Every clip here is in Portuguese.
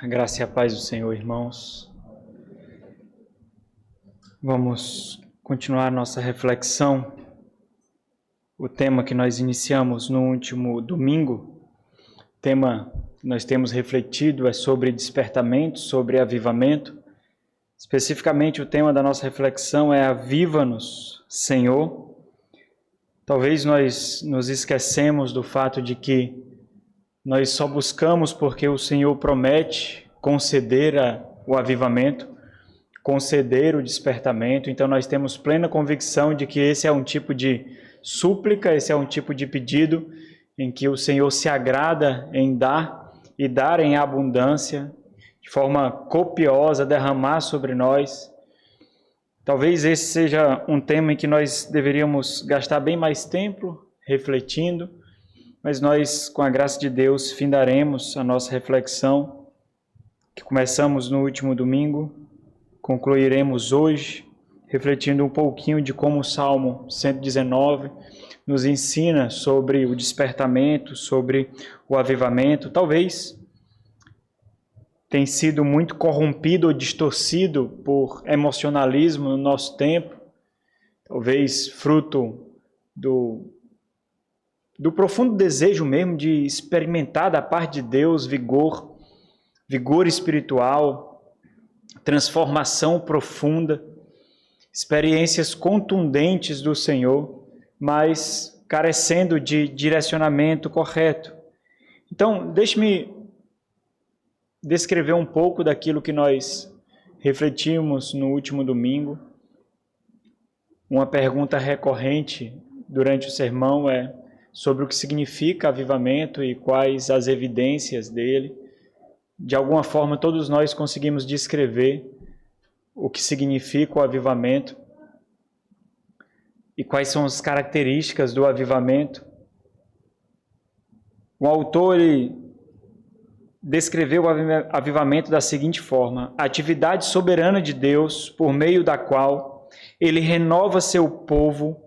A graça e a paz do Senhor, irmãos. Vamos continuar nossa reflexão. O tema que nós iniciamos no último domingo, o tema que nós temos refletido é sobre despertamento, sobre avivamento. Especificamente, o tema da nossa reflexão é Aviva-nos, Senhor. Talvez nós nos esquecemos do fato de que nós só buscamos porque o Senhor promete conceder o avivamento, conceder o despertamento. Então nós temos plena convicção de que esse é um tipo de súplica, esse é um tipo de pedido em que o Senhor se agrada em dar e dar em abundância, de forma copiosa, derramar sobre nós. Talvez esse seja um tema em que nós deveríamos gastar bem mais tempo refletindo, mas nós, com a graça de Deus, findaremos a nossa reflexão, que começamos no último domingo, concluiremos hoje, refletindo um pouquinho de como o Salmo 119 nos ensina sobre o despertamento, sobre o avivamento. Talvez tenha sido muito corrompido ou distorcido por emocionalismo no nosso tempo, talvez fruto do profundo desejo mesmo de experimentar da parte de Deus vigor espiritual, transformação profunda, experiências contundentes do Senhor, mas carecendo de direcionamento correto. Então, deixe-me descrever um pouco daquilo que nós refletimos no último domingo. Uma pergunta recorrente durante o sermão é sobre o que significa avivamento e quais as evidências dele. De alguma forma, todos nós conseguimos descrever o que significa o avivamento e quais são as características do avivamento. O autor descreveu o avivamento da seguinte forma: a atividade soberana de Deus, por meio da qual ele renova seu povo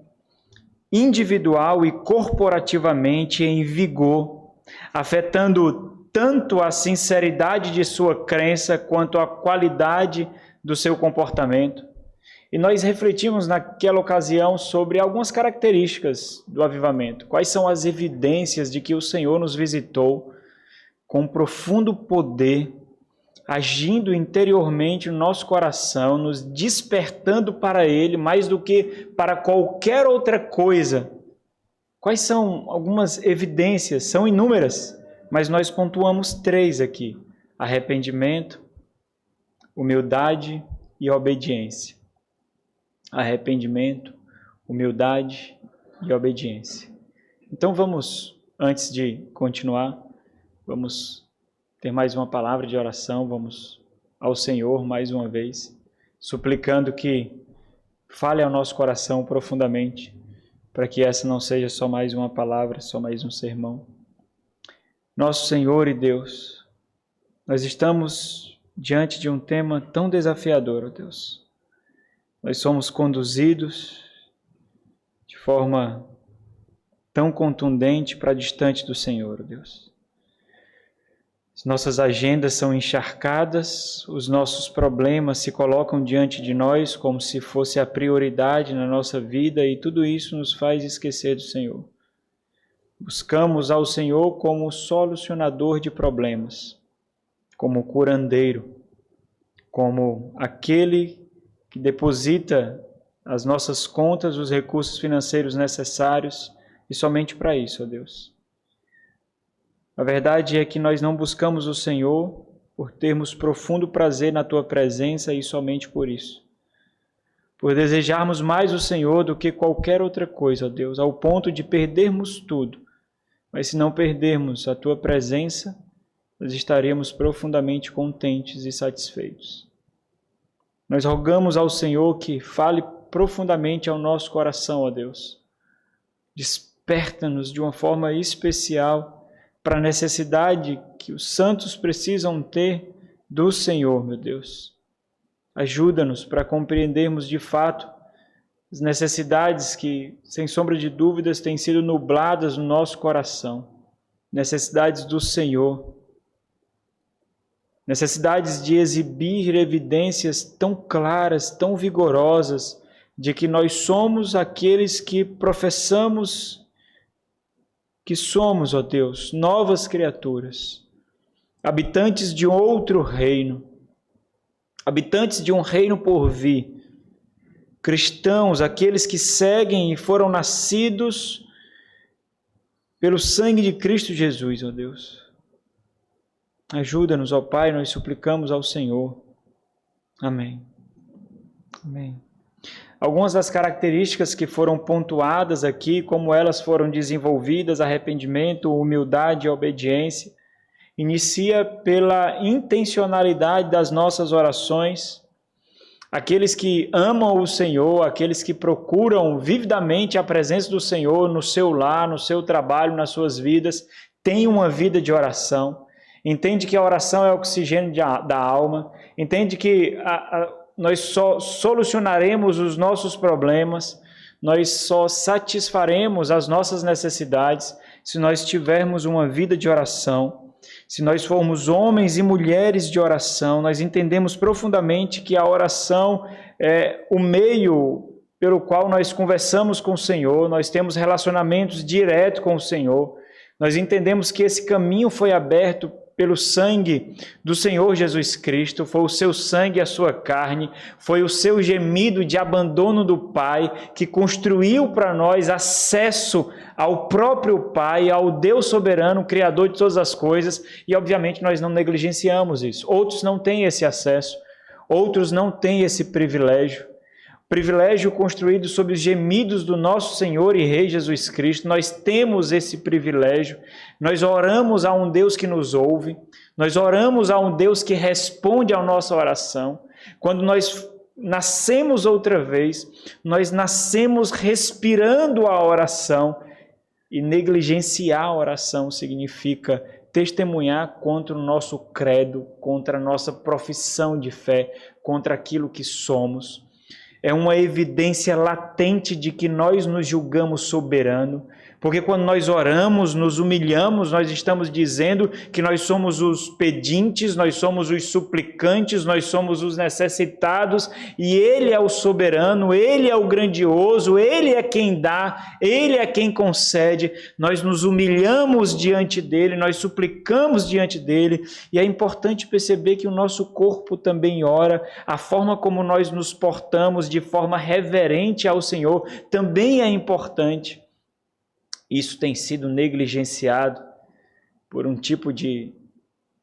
individual e corporativamente em vigor, afetando tanto a sinceridade de sua crença quanto a qualidade do seu comportamento. E nós refletimos naquela ocasião sobre algumas características do avivamento. Quais são as evidências de que o Senhor nos visitou com profundo poder, agindo interiormente no nosso coração, nos despertando para Ele mais do que para qualquer outra coisa. Quais são algumas evidências? São inúmeras, mas nós pontuamos 3 aqui: arrependimento, humildade e obediência. Arrependimento, humildade e obediência. Então vamos, antes de continuar, vamos ter mais uma palavra de oração, vamos ao Senhor mais uma vez, suplicando que fale ao nosso coração profundamente, para que essa não seja só mais uma palavra, só mais um sermão. Nosso Senhor e Deus, nós estamos diante de um tema tão desafiador, ó Deus. Nós somos conduzidos de forma tão contundente para distante do Senhor, ó Deus. Nossas agendas são encharcadas, os nossos problemas se colocam diante de nós como se fosse a prioridade na nossa vida, e tudo isso nos faz esquecer do Senhor. Buscamos ao Senhor como solucionador de problemas, como curandeiro, como aquele que deposita as nossas contas os recursos financeiros necessários, e somente para isso, ó Deus. A verdade é que nós não buscamos o Senhor por termos profundo prazer na Tua presença e somente por isso. Por desejarmos mais o Senhor do que qualquer outra coisa, ó Deus, ao ponto de perdermos tudo. Mas se não perdermos a Tua presença, nós estaremos profundamente contentes e satisfeitos. Nós rogamos ao Senhor que fale profundamente ao nosso coração, ó Deus. Desperta-nos de uma forma especial para a necessidade que os santos precisam ter do Senhor, meu Deus. Ajuda-nos para compreendermos de fato as necessidades que, sem sombra de dúvidas, têm sido nubladas no nosso coração. Necessidades do Senhor. necessidades de exibir evidências tão claras, tão vigorosas, de que nós somos aqueles que professamos que somos, ó Deus, novas criaturas, habitantes de outro reino, habitantes de um reino por vir, cristãos, aqueles que seguem e foram nascidos pelo sangue de Cristo Jesus, ó Deus. Ajuda-nos, ó Pai, nós suplicamos ao Senhor. Amém. Amém. Algumas das características que foram pontuadas aqui, como elas foram desenvolvidas, arrependimento, humildade e obediência, inicia pela intencionalidade das nossas orações. Aqueles que amam o Senhor, aqueles que procuram vividamente a presença do Senhor no seu lar, no seu trabalho, nas suas vidas, têm uma vida de oração. Entende que a oração é o oxigênio da alma. Entende que nós só solucionaremos os nossos problemas, nós só satisfaremos as nossas necessidades se nós tivermos uma vida de oração. Se nós formos homens e mulheres de oração, nós entendemos profundamente que a oração é o meio pelo qual nós conversamos com o Senhor, nós temos relacionamentos diretos com o Senhor. Nós entendemos que esse caminho foi aberto pelo sangue do Senhor Jesus Cristo, foi o seu sangue e a sua carne, foi o seu gemido de abandono do Pai que construiu para nós acesso ao próprio Pai, ao Deus soberano, Criador de todas as coisas, e obviamente nós não negligenciamos isso. Outros não têm esse acesso, outros não têm esse privilégio. Privilégio construído sob os gemidos do nosso Senhor e Rei Jesus Cristo. Nós temos esse privilégio, nós oramos a um Deus que nos ouve, nós oramos a um Deus que responde à nossa oração. Quando nós nascemos outra vez, nós nascemos respirando a oração, e negligenciar a oração significa testemunhar contra o nosso credo, contra a nossa profissão de fé, contra aquilo que somos. É uma evidência latente de que nós nos julgamos soberano, porque quando nós oramos, nos humilhamos, nós estamos dizendo que nós somos os pedintes, nós somos os suplicantes, nós somos os necessitados, e Ele é o soberano, Ele é o grandioso, Ele é quem dá, Ele é quem concede. Nós nos humilhamos diante dEle, nós suplicamos diante dEle, e é importante perceber que o nosso corpo também ora, a forma como nós nos portamos de forma reverente ao Senhor também é importante. Isso tem sido negligenciado por um tipo de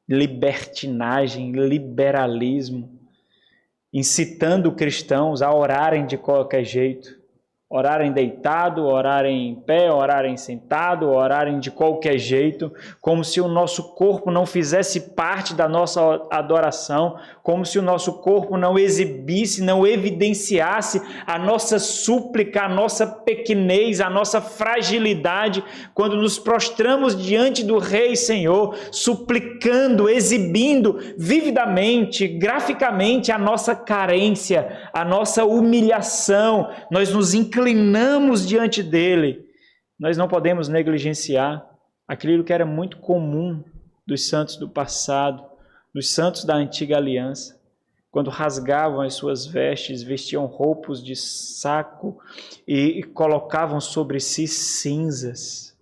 libertinagem, liberalismo, incitando cristãos a orarem de qualquer jeito, orarem deitado, orarem em pé, orarem sentado, orarem de qualquer jeito, como se o nosso corpo não fizesse parte da nossa adoração, como se o nosso corpo não exibisse, não evidenciasse a nossa súplica, a nossa pequenez, a nossa fragilidade, quando nos prostramos diante do Rei Senhor, suplicando, exibindo vividamente, graficamente a nossa carência, a nossa humilhação, nós nos inclinamos diante dele. Nós não podemos negligenciar aquilo que era muito comum dos santos do passado, dos santos da antiga aliança, quando rasgavam as suas vestes, vestiam roupas de saco e colocavam sobre si cinzas.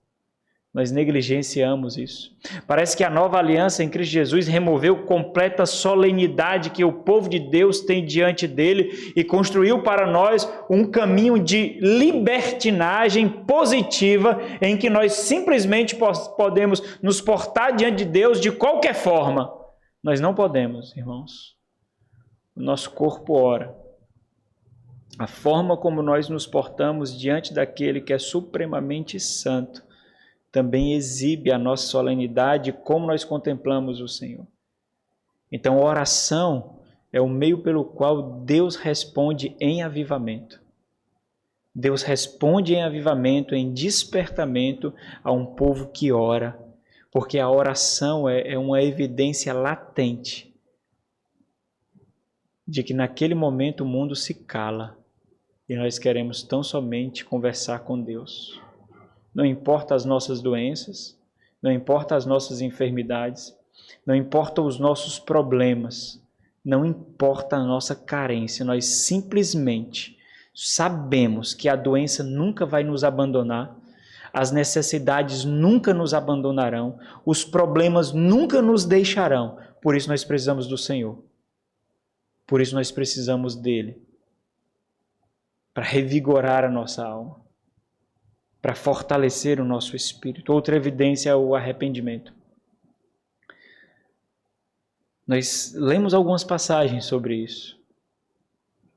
Nós negligenciamos isso. Parece que a nova aliança em Cristo Jesus removeu completa solenidade que o povo de Deus tem diante dele e construiu para nós um caminho de libertinagem positiva em que nós simplesmente podemos nos portar diante de Deus de qualquer forma. Nós não podemos, irmãos. O nosso corpo ora. A forma como nós nos portamos diante daquele que é supremamente santo também exibe a nossa solenidade, como nós contemplamos o Senhor. Então, a oração é o meio pelo qual Deus responde em avivamento. Deus responde em avivamento, em despertamento a um povo que ora, porque a oração é uma evidência latente de que naquele momento o mundo se cala e nós queremos tão somente conversar com Deus. Não importa as nossas doenças, não importa as nossas enfermidades, Não importa os nossos problemas, não importa a nossa carência, nós simplesmente sabemos que a doença nunca vai nos abandonar, as necessidades nunca nos abandonarão, os problemas nunca nos deixarão. Por isso nós precisamos do Senhor. Por isso nós precisamos dele. Para revigorar a nossa alma. Para fortalecer o nosso espírito. Outra evidência é o arrependimento. Nós lemos algumas passagens sobre isso.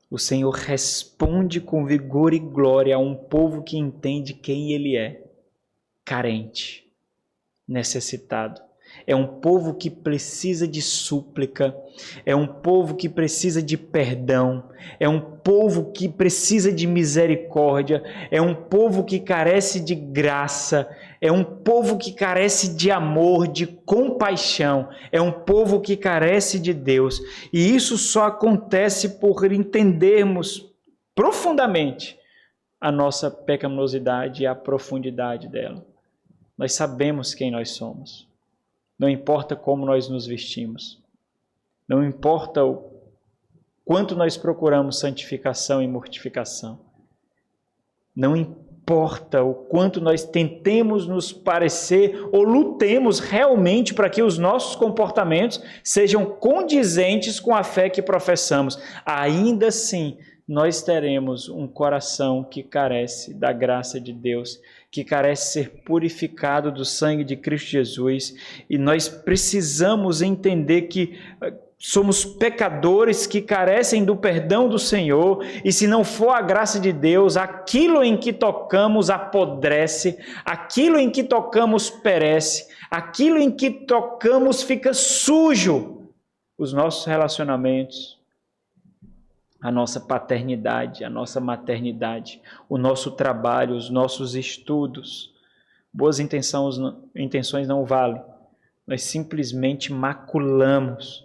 O Senhor responde com vigor e glória a um povo que entende quem Ele é. Carente, necessitado. É um povo que precisa de súplica, é um povo que precisa de perdão, é um povo que precisa de misericórdia, é um povo que carece de graça, é um povo que carece de amor, de compaixão, é um povo que carece de Deus. E isso só acontece por entendermos profundamente a nossa pecaminosidade e a profundidade dela. Nós sabemos quem nós somos. Não importa como nós nos vestimos. Não importa o quanto nós procuramos santificação e mortificação. Não importa o quanto nós tentemos nos parecer ou lutemos realmente para que os nossos comportamentos sejam condizentes com a fé que professamos. Ainda assim, nós teremos um coração que carece da graça de Deus, que carece ser purificado do sangue de Cristo Jesus, e nós precisamos entender que somos pecadores que carecem do perdão do Senhor, e se não for a graça de Deus, aquilo em que tocamos apodrece, aquilo em que tocamos perece, aquilo em que tocamos fica sujo. Os nossos relacionamentos, a nossa paternidade, a nossa maternidade, o nosso trabalho, os nossos estudos. Boas intenções não valem. Nós simplesmente maculamos.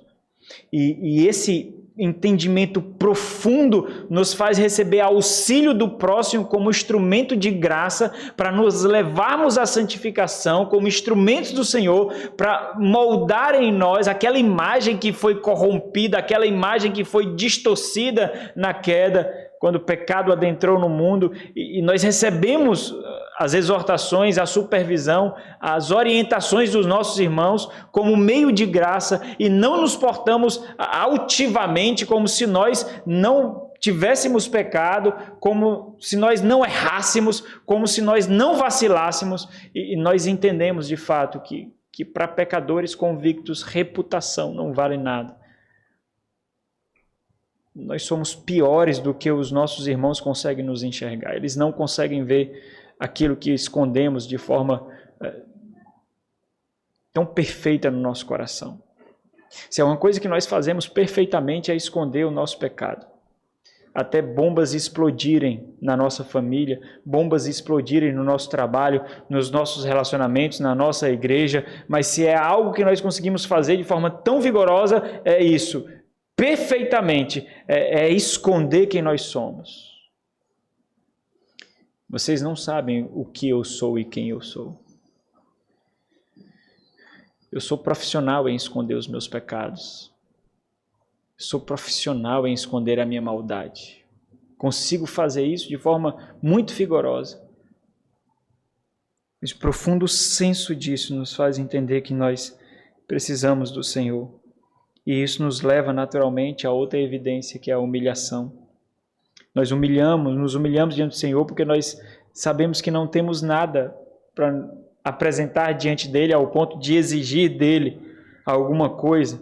E esse entendimento profundo nos faz receber auxílio do próximo como instrumento de graça para nos levarmos à santificação, como instrumentos do Senhor para moldar em nós aquela imagem que foi corrompida, aquela imagem que foi distorcida na queda, quando o pecado adentrou no mundo, e nós recebemos as exortações, a supervisão, as orientações dos nossos irmãos como meio de graça, e não nos portamos altivamente como se nós não tivéssemos pecado, como se nós não errássemos, como se nós não vacilássemos, e nós entendemos de fato que para pecadores convictos reputação não vale nada. Nós somos piores do que os nossos irmãos conseguem nos enxergar. Eles não conseguem ver aquilo que escondemos de forma tão perfeita no nosso coração. Se é uma coisa que nós fazemos perfeitamente é esconder o nosso pecado. Até bombas explodirem na nossa família, bombas explodirem no nosso trabalho, nos nossos relacionamentos, na nossa igreja, mas se é algo que nós conseguimos fazer de forma tão vigorosa, é isso. Perfeitamente, é esconder quem nós somos. Vocês não sabem o que eu sou e quem eu sou. Eu sou profissional em esconder os meus pecados. Sou profissional em esconder a minha maldade. Consigo fazer isso de forma muito vigorosa. Esse profundo senso disso nos faz entender que nós precisamos do Senhor. E isso nos leva naturalmente a outra evidência, que é a humilhação. Nós nos humilhamos diante do Senhor porque nós sabemos que não temos nada para apresentar diante dele ao ponto de exigir dele alguma coisa.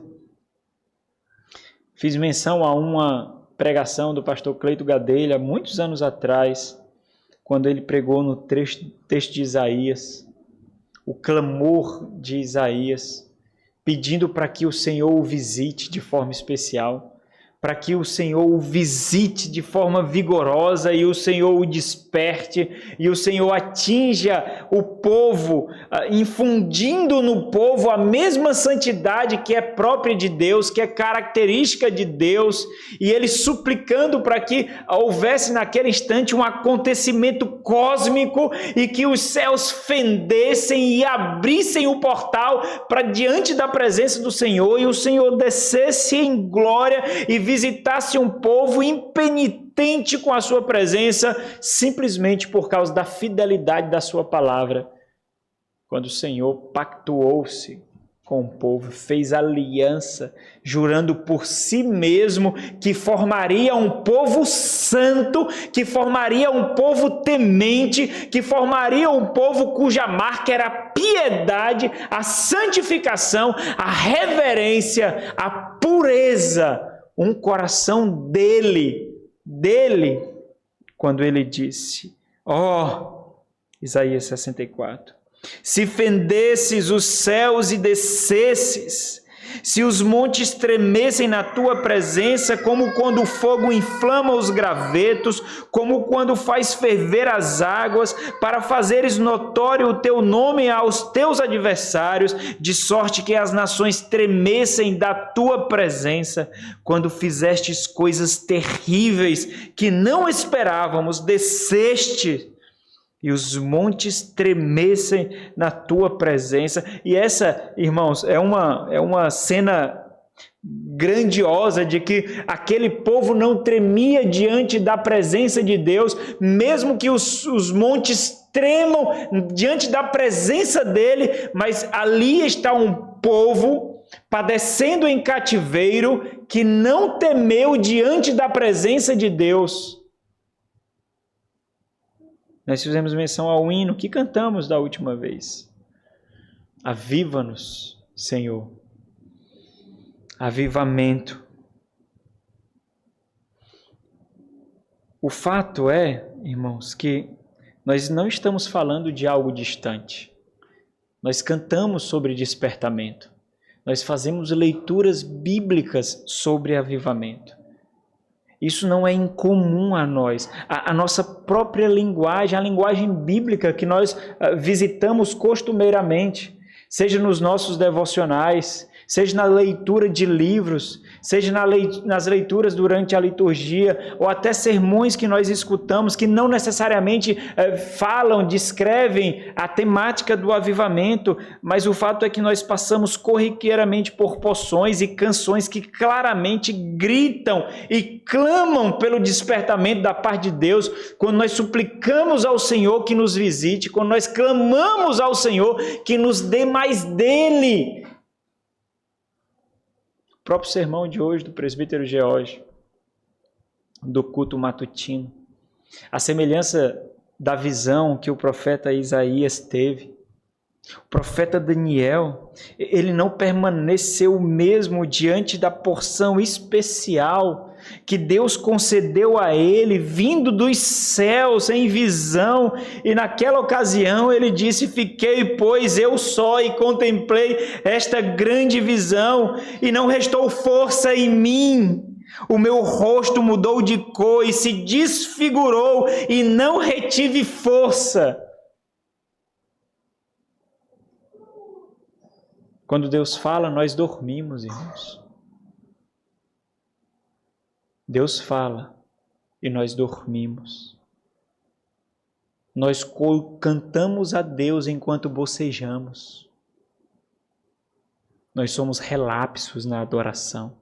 Fiz menção a uma pregação do pastor Cleito Gadelha, muitos anos atrás, quando ele pregou no texto de Isaías, o clamor de Isaías, pedindo para que o Senhor o visite de forma especial, para que o Senhor o visite de forma vigorosa e o Senhor o desperte e o Senhor atinja o povo, infundindo no povo a mesma santidade que é própria de Deus, que é característica de Deus, e ele suplicando para que houvesse naquele instante um acontecimento cósmico e que os céus fendessem e abrissem o portal para diante da presença do Senhor e o Senhor descesse em glória e visitasse um povo impenitente com a sua presença, simplesmente por causa da fidelidade da sua palavra. Quando o Senhor pactuou-se com o povo, fez aliança, jurando por si mesmo que formaria um povo santo, que formaria um povo temente, que formaria um povo cuja marca era a piedade, a santificação, a reverência, a pureza, um coração dele, quando ele disse, Isaías 64, se fendesses os céus e descesses, se os montes tremessem na tua presença, como quando o fogo inflama os gravetos, como quando faz ferver as águas, para fazeres notório o teu nome aos teus adversários, de sorte que as nações tremessem da tua presença, quando fizestes coisas terríveis que não esperávamos, desceste e os montes tremessem na tua presença. E essa, irmãos, é uma cena grandiosa de que aquele povo não tremia diante da presença de Deus, mesmo que os montes tremam diante da presença dele, mas ali está um povo padecendo em cativeiro que não temeu diante da presença de Deus. Nós fizemos menção ao hino que cantamos da última vez. Aviva-nos, Senhor. Avivamento. O fato é, irmãos, que nós não estamos falando de algo distante. Nós cantamos sobre despertamento. Nós fazemos leituras bíblicas sobre avivamento. Isso não é incomum a nós. A nossa própria linguagem, a linguagem bíblica que nós visitamos costumeiramente, seja nos nossos devocionais, seja na leitura de livros, seja nas leituras durante a liturgia, ou até sermões que nós escutamos, que não necessariamente falam, descrevem a temática do avivamento, mas o fato é que nós passamos corriqueiramente por porções e canções que claramente gritam e clamam pelo despertamento da parte de Deus, quando nós suplicamos ao Senhor que nos visite, quando nós clamamos ao Senhor que nos dê mais dele. O próprio sermão de hoje do presbítero George, do culto matutino, a semelhança da visão que o profeta Isaías teve. O profeta Daniel, ele não permaneceu o mesmo diante da porção especial que Deus concedeu a ele, vindo dos céus em visão, e naquela ocasião ele disse, fiquei, pois, eu só e contemplei esta grande visão, e não restou força em mim, o meu rosto mudou de cor e se desfigurou, e não retive força. Quando Deus fala, nós dormimos, irmãos. Deus fala e nós dormimos. Nós cantamos a Deus enquanto bocejamos. Nós somos relapsos na adoração.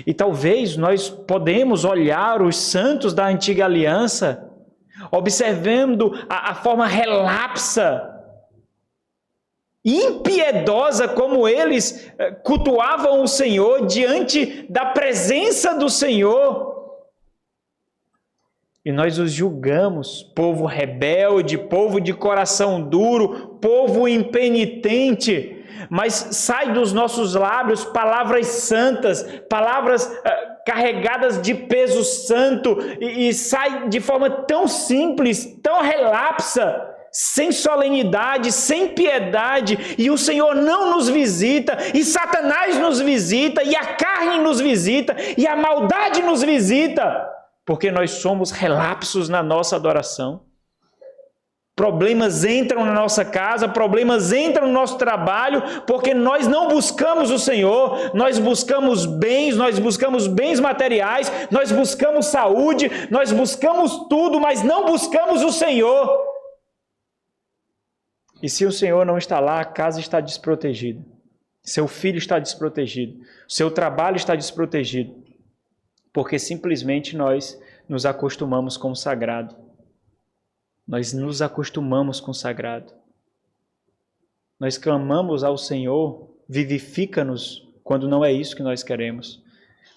E talvez nós podemos olhar os santos da antiga aliança, observando a forma relapsa, impiedosa como eles cultuavam o Senhor diante da presença do Senhor. E nós os julgamos, povo rebelde, povo de coração duro, povo impenitente, mas sai dos nossos lábios palavras santas, palavras carregadas de peso santo, e sai de forma tão simples, tão relapsa, sem solenidade, sem piedade, e o Senhor não nos visita, e Satanás nos visita, e a carne nos visita, e a maldade nos visita, porque nós somos relapsos na nossa adoração. Problemas entram na nossa casa, problemas entram no nosso trabalho, porque nós não buscamos o Senhor, nós buscamos bens materiais, nós buscamos saúde, nós buscamos tudo, mas não buscamos o Senhor. E se o Senhor não está lá, a casa está desprotegida, seu filho está desprotegido, seu trabalho está desprotegido, porque simplesmente nós nos acostumamos com o sagrado. Nós nos acostumamos com o sagrado. Nós clamamos ao Senhor, vivifica-nos, quando não é isso que nós queremos.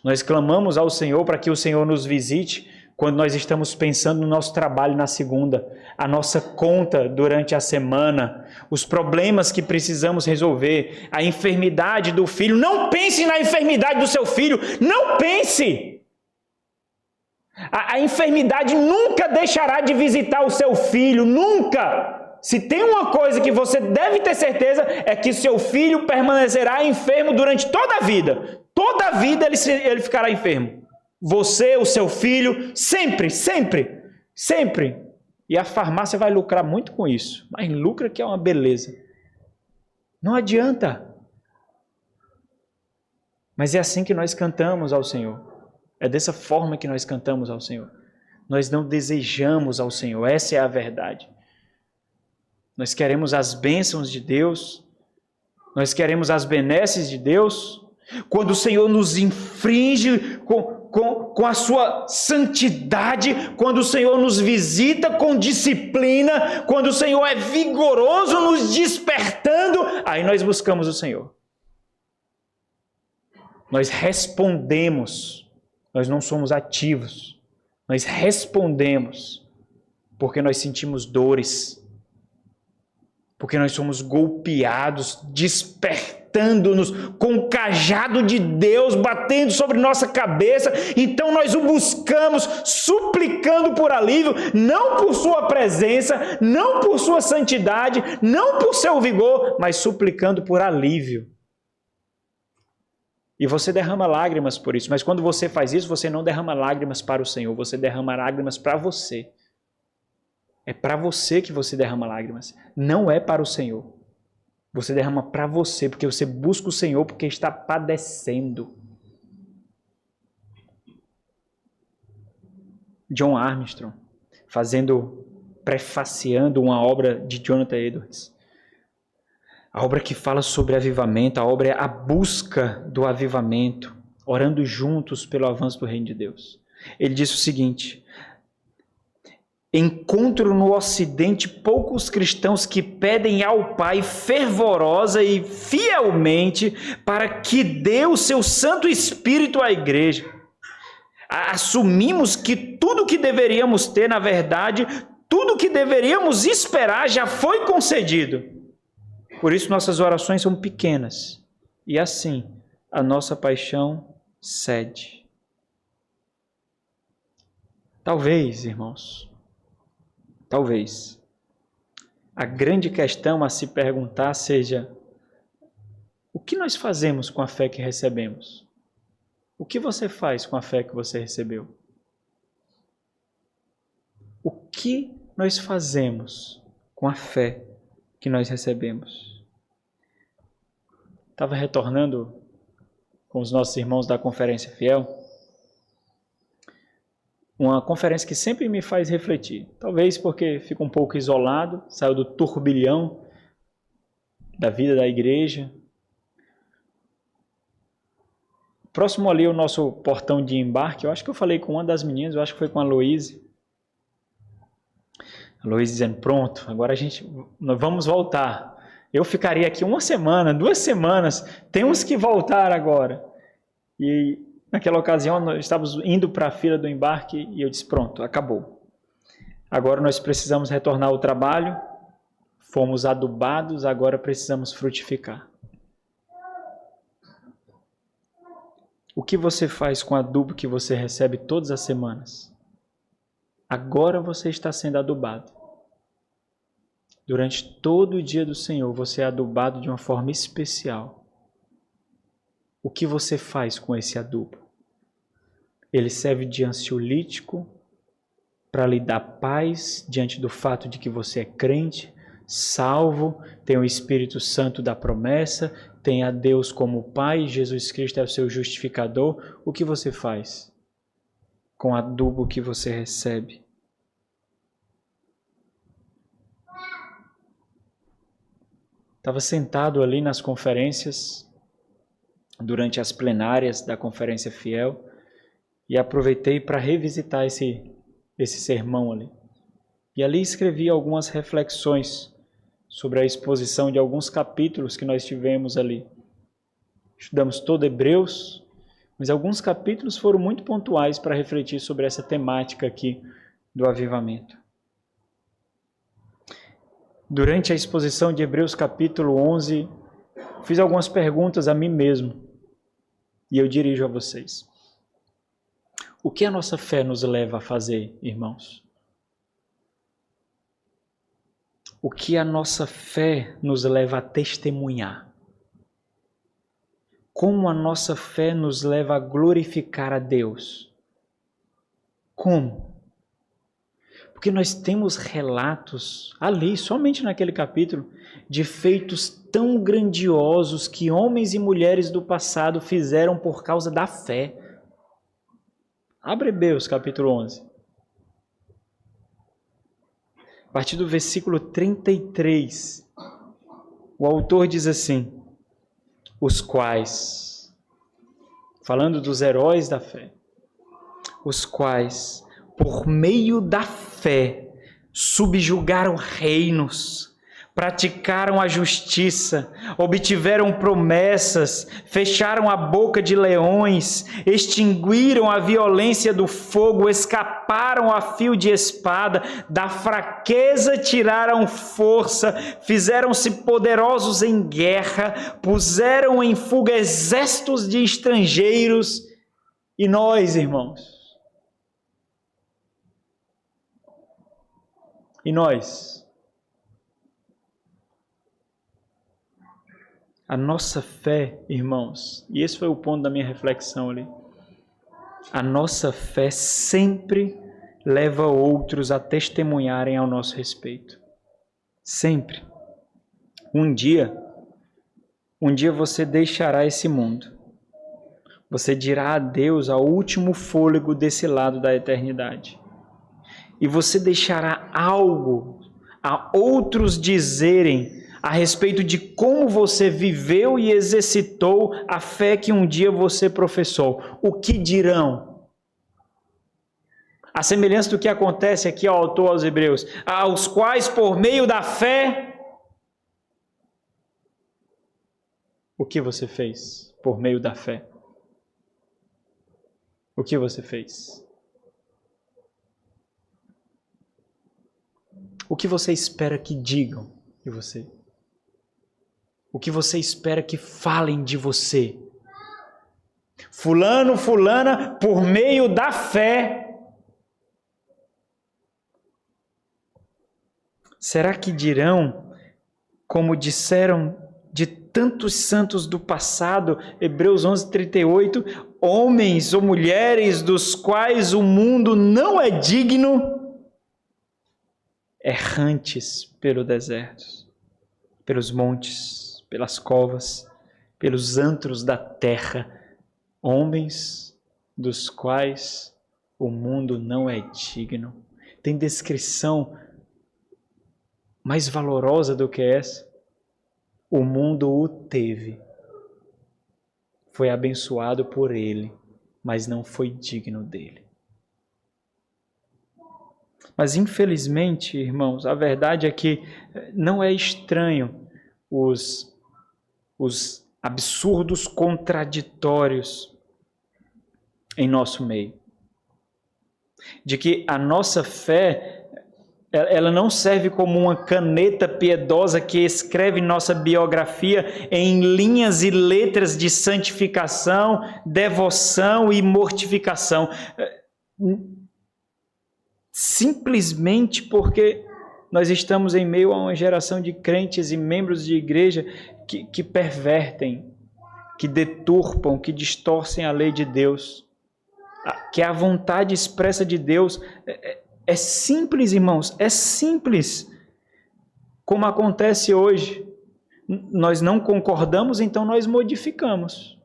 Nós clamamos ao Senhor para que o Senhor nos visite, quando nós estamos pensando no nosso trabalho na segunda, a nossa conta durante a semana, os problemas que precisamos resolver, a enfermidade do filho. Não pense na enfermidade do seu filho, não pense! A enfermidade nunca deixará de visitar o seu filho, nunca! Se tem uma coisa que você deve ter certeza, é que seu filho permanecerá enfermo durante toda a vida. Toda a vida ele ficará enfermo. Você, o seu filho, sempre, sempre, sempre. E a farmácia vai lucrar muito com isso. Mas lucra que é uma beleza. Não adianta. Mas é assim que nós cantamos ao Senhor. É dessa forma que nós cantamos ao Senhor. Nós não desejamos ao Senhor, essa é a verdade. Nós queremos as bênçãos de Deus, nós queremos as benesses de Deus. Quando o Senhor nos infringe com a sua santidade, quando o Senhor nos visita com disciplina, quando o Senhor é vigoroso nos despertando, aí nós buscamos o Senhor. Nós respondemos. Nós não somos ativos, nós respondemos, porque nós sentimos dores, porque nós somos golpeados, despertando-nos com o cajado de Deus batendo sobre nossa cabeça, então nós o buscamos, suplicando por alívio, não por sua presença, não por sua santidade, não por seu vigor, mas suplicando por alívio. E você derrama lágrimas por isso, mas quando você faz isso, você não derrama lágrimas para o Senhor, você derrama lágrimas para você. É para você que você derrama lágrimas, não é para o Senhor. Você derrama para você, porque você busca o Senhor porque está padecendo. John Armstrong, prefaciando uma obra de Jonathan Edwards. A obra que fala sobre avivamento, a obra é a busca do avivamento, orando juntos pelo avanço do reino de Deus. Ele diz o seguinte: encontro no Ocidente poucos cristãos que pedem ao Pai fervorosa e fielmente para que dê o seu Santo Espírito à igreja. Assumimos que tudo que deveríamos ter, na verdade, tudo que deveríamos esperar já foi concedido. Por isso nossas orações são pequenas, e assim a nossa paixão cede. Talvez, irmãos, talvez, a grande questão a se perguntar seja: o que nós fazemos com a fé que recebemos? O que você faz com a fé que você recebeu? O que nós fazemos com a fé que nós recebemos? Estava retornando com os nossos irmãos da Conferência Fiel, uma conferência que sempre me faz refletir, talvez porque fico um pouco isolado, saiu do turbilhão da vida da igreja. Próximo ali o nosso portão de embarque, eu acho que eu falei com uma das meninas, eu acho que foi com a Loíse. A Loíse dizendo: pronto, agora nós vamos voltar. Eu ficaria aqui 1 semana, 2 semanas, temos que voltar agora. E naquela ocasião nós estávamos indo para a fila do embarque e eu disse: pronto, acabou. Agora nós precisamos retornar ao trabalho, fomos adubados, agora precisamos frutificar. O que você faz com o adubo que você recebe todas as semanas? Agora você está sendo adubado. Durante todo o dia do Senhor, você é adubado de uma forma especial. O que você faz com esse adubo? Ele serve de ansiolítico para lhe dar paz diante do fato de que você é crente, salvo, tem o Espírito Santo da promessa, tem a Deus como Pai, Jesus Cristo é o seu justificador. O que você faz com o adubo que você recebe? Estava sentado ali nas conferências, durante as plenárias da Conferência Fiel, e aproveitei para revisitar esse sermão ali. E ali escrevi algumas reflexões sobre a exposição de alguns capítulos que nós tivemos ali. Estudamos todo Hebreus, mas alguns capítulos foram muito pontuais para refletir sobre essa temática aqui do avivamento. Durante a exposição de Hebreus capítulo 11, fiz algumas perguntas a mim mesmo e eu dirijo a vocês. O que a nossa fé nos leva a fazer, irmãos? O que a nossa fé nos leva a testemunhar? Como a nossa fé nos leva a glorificar a Deus? Como? Porque nós temos relatos ali, somente naquele capítulo, de feitos tão grandiosos que homens e mulheres do passado fizeram por causa da fé. Abre Hebreus capítulo 11. A partir do versículo 33, o autor diz assim: os quais, falando dos heróis da fé, os quais, por meio da fé, subjugaram reinos, praticaram a justiça, obtiveram promessas, fecharam a boca de leões, extinguiram a violência do fogo, escaparam a fio de espada, da fraqueza tiraram força, fizeram-se poderosos em guerra, puseram em fuga exércitos de estrangeiros. E nós, irmãos? E nós? A nossa fé, irmãos, e esse foi o ponto da minha reflexão ali, a nossa fé sempre leva outros a testemunharem ao nosso respeito. Sempre. Um dia você deixará esse mundo. Você dirá adeus ao último fôlego desse lado da eternidade. E você deixará algo a outros dizerem a respeito de como você viveu e exercitou a fé que um dia você professou. O que dirão? A semelhança do que acontece aqui ao autor aos Hebreus, aos quais por meio da fé, o que você fez por meio da fé? O que você fez? O que você espera que digam de você? O que você espera que falem de você? Fulano, fulana, por meio da fé. Será que dirão, como disseram de tantos santos do passado, Hebreus 11:38, homens ou mulheres dos quais o mundo não é digno, errantes pelo deserto, pelos montes, pelas covas, pelos antros da terra, homens dos quais o mundo não é digno. Tem descrição mais valorosa do que essa? O mundo o teve, foi abençoado por ele, mas não foi digno dele. Mas infelizmente, irmãos, a verdade é que não é estranho os absurdos contraditórios em nosso meio. De que a nossa fé, ela não serve como uma caneta piedosa que escreve nossa biografia em linhas e letras de santificação, devoção e mortificação. Simplesmente porque nós estamos em meio a uma geração de crentes e membros de igreja que pervertem, que deturpam, que distorcem a lei de Deus, que a vontade expressa de Deus é simples, irmãos, é simples, como acontece hoje. Nós não concordamos, então nós modificamos.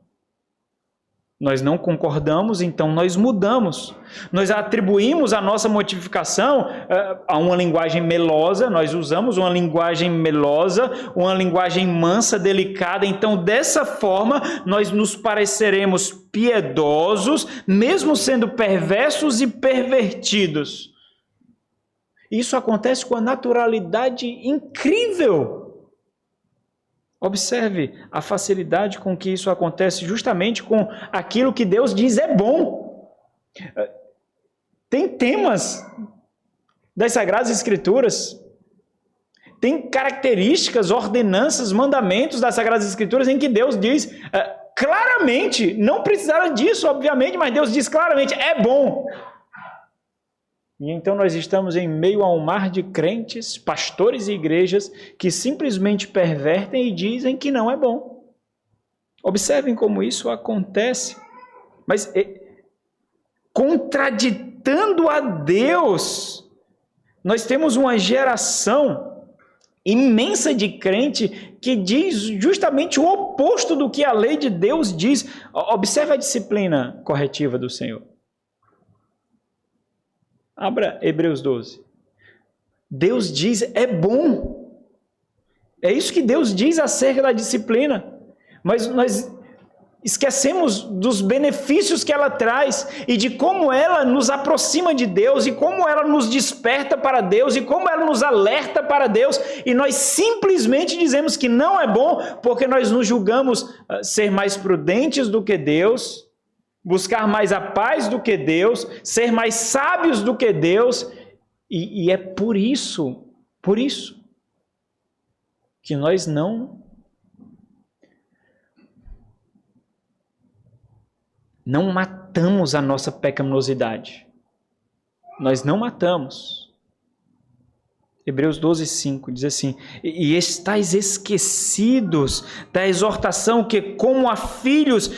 Nós não concordamos, então nós mudamos. Nós atribuímos a nossa modificação a uma linguagem melosa, nós usamos uma linguagem melosa, uma linguagem mansa, delicada. Então, dessa forma, nós nos pareceremos piedosos, mesmo sendo perversos e pervertidos. Isso acontece com a naturalidade incrível. Observe a facilidade com que isso acontece justamente com aquilo que Deus diz é bom. Tem temas das Sagradas Escrituras, tem características, ordenanças, mandamentos das Sagradas Escrituras em que Deus diz claramente, não precisava disso, obviamente, mas Deus diz claramente, é bom. E então nós estamos em meio a um mar de crentes, pastores e igrejas que simplesmente pervertem e dizem que não é bom. Observem como isso acontece. Mas contraditando a Deus, nós temos uma geração imensa de crente que diz justamente o oposto do que a lei de Deus diz. Observe a disciplina corretiva do Senhor. Abra Hebreus 12. Deus diz, é bom. É isso que Deus diz acerca da disciplina. Mas nós esquecemos dos benefícios que ela traz e de como ela nos aproxima de Deus e como ela nos desperta para Deus e como ela nos alerta para Deus. E nós simplesmente dizemos que não é bom porque nós nos julgamos ser mais prudentes do que Deus, buscar mais a paz do que Deus, ser mais sábios do que Deus, e é por isso que nós não matamos a nossa pecaminosidade. Nós não matamos. Hebreus 12, 5 diz assim: e estáis esquecidos da exortação que, como a filhos,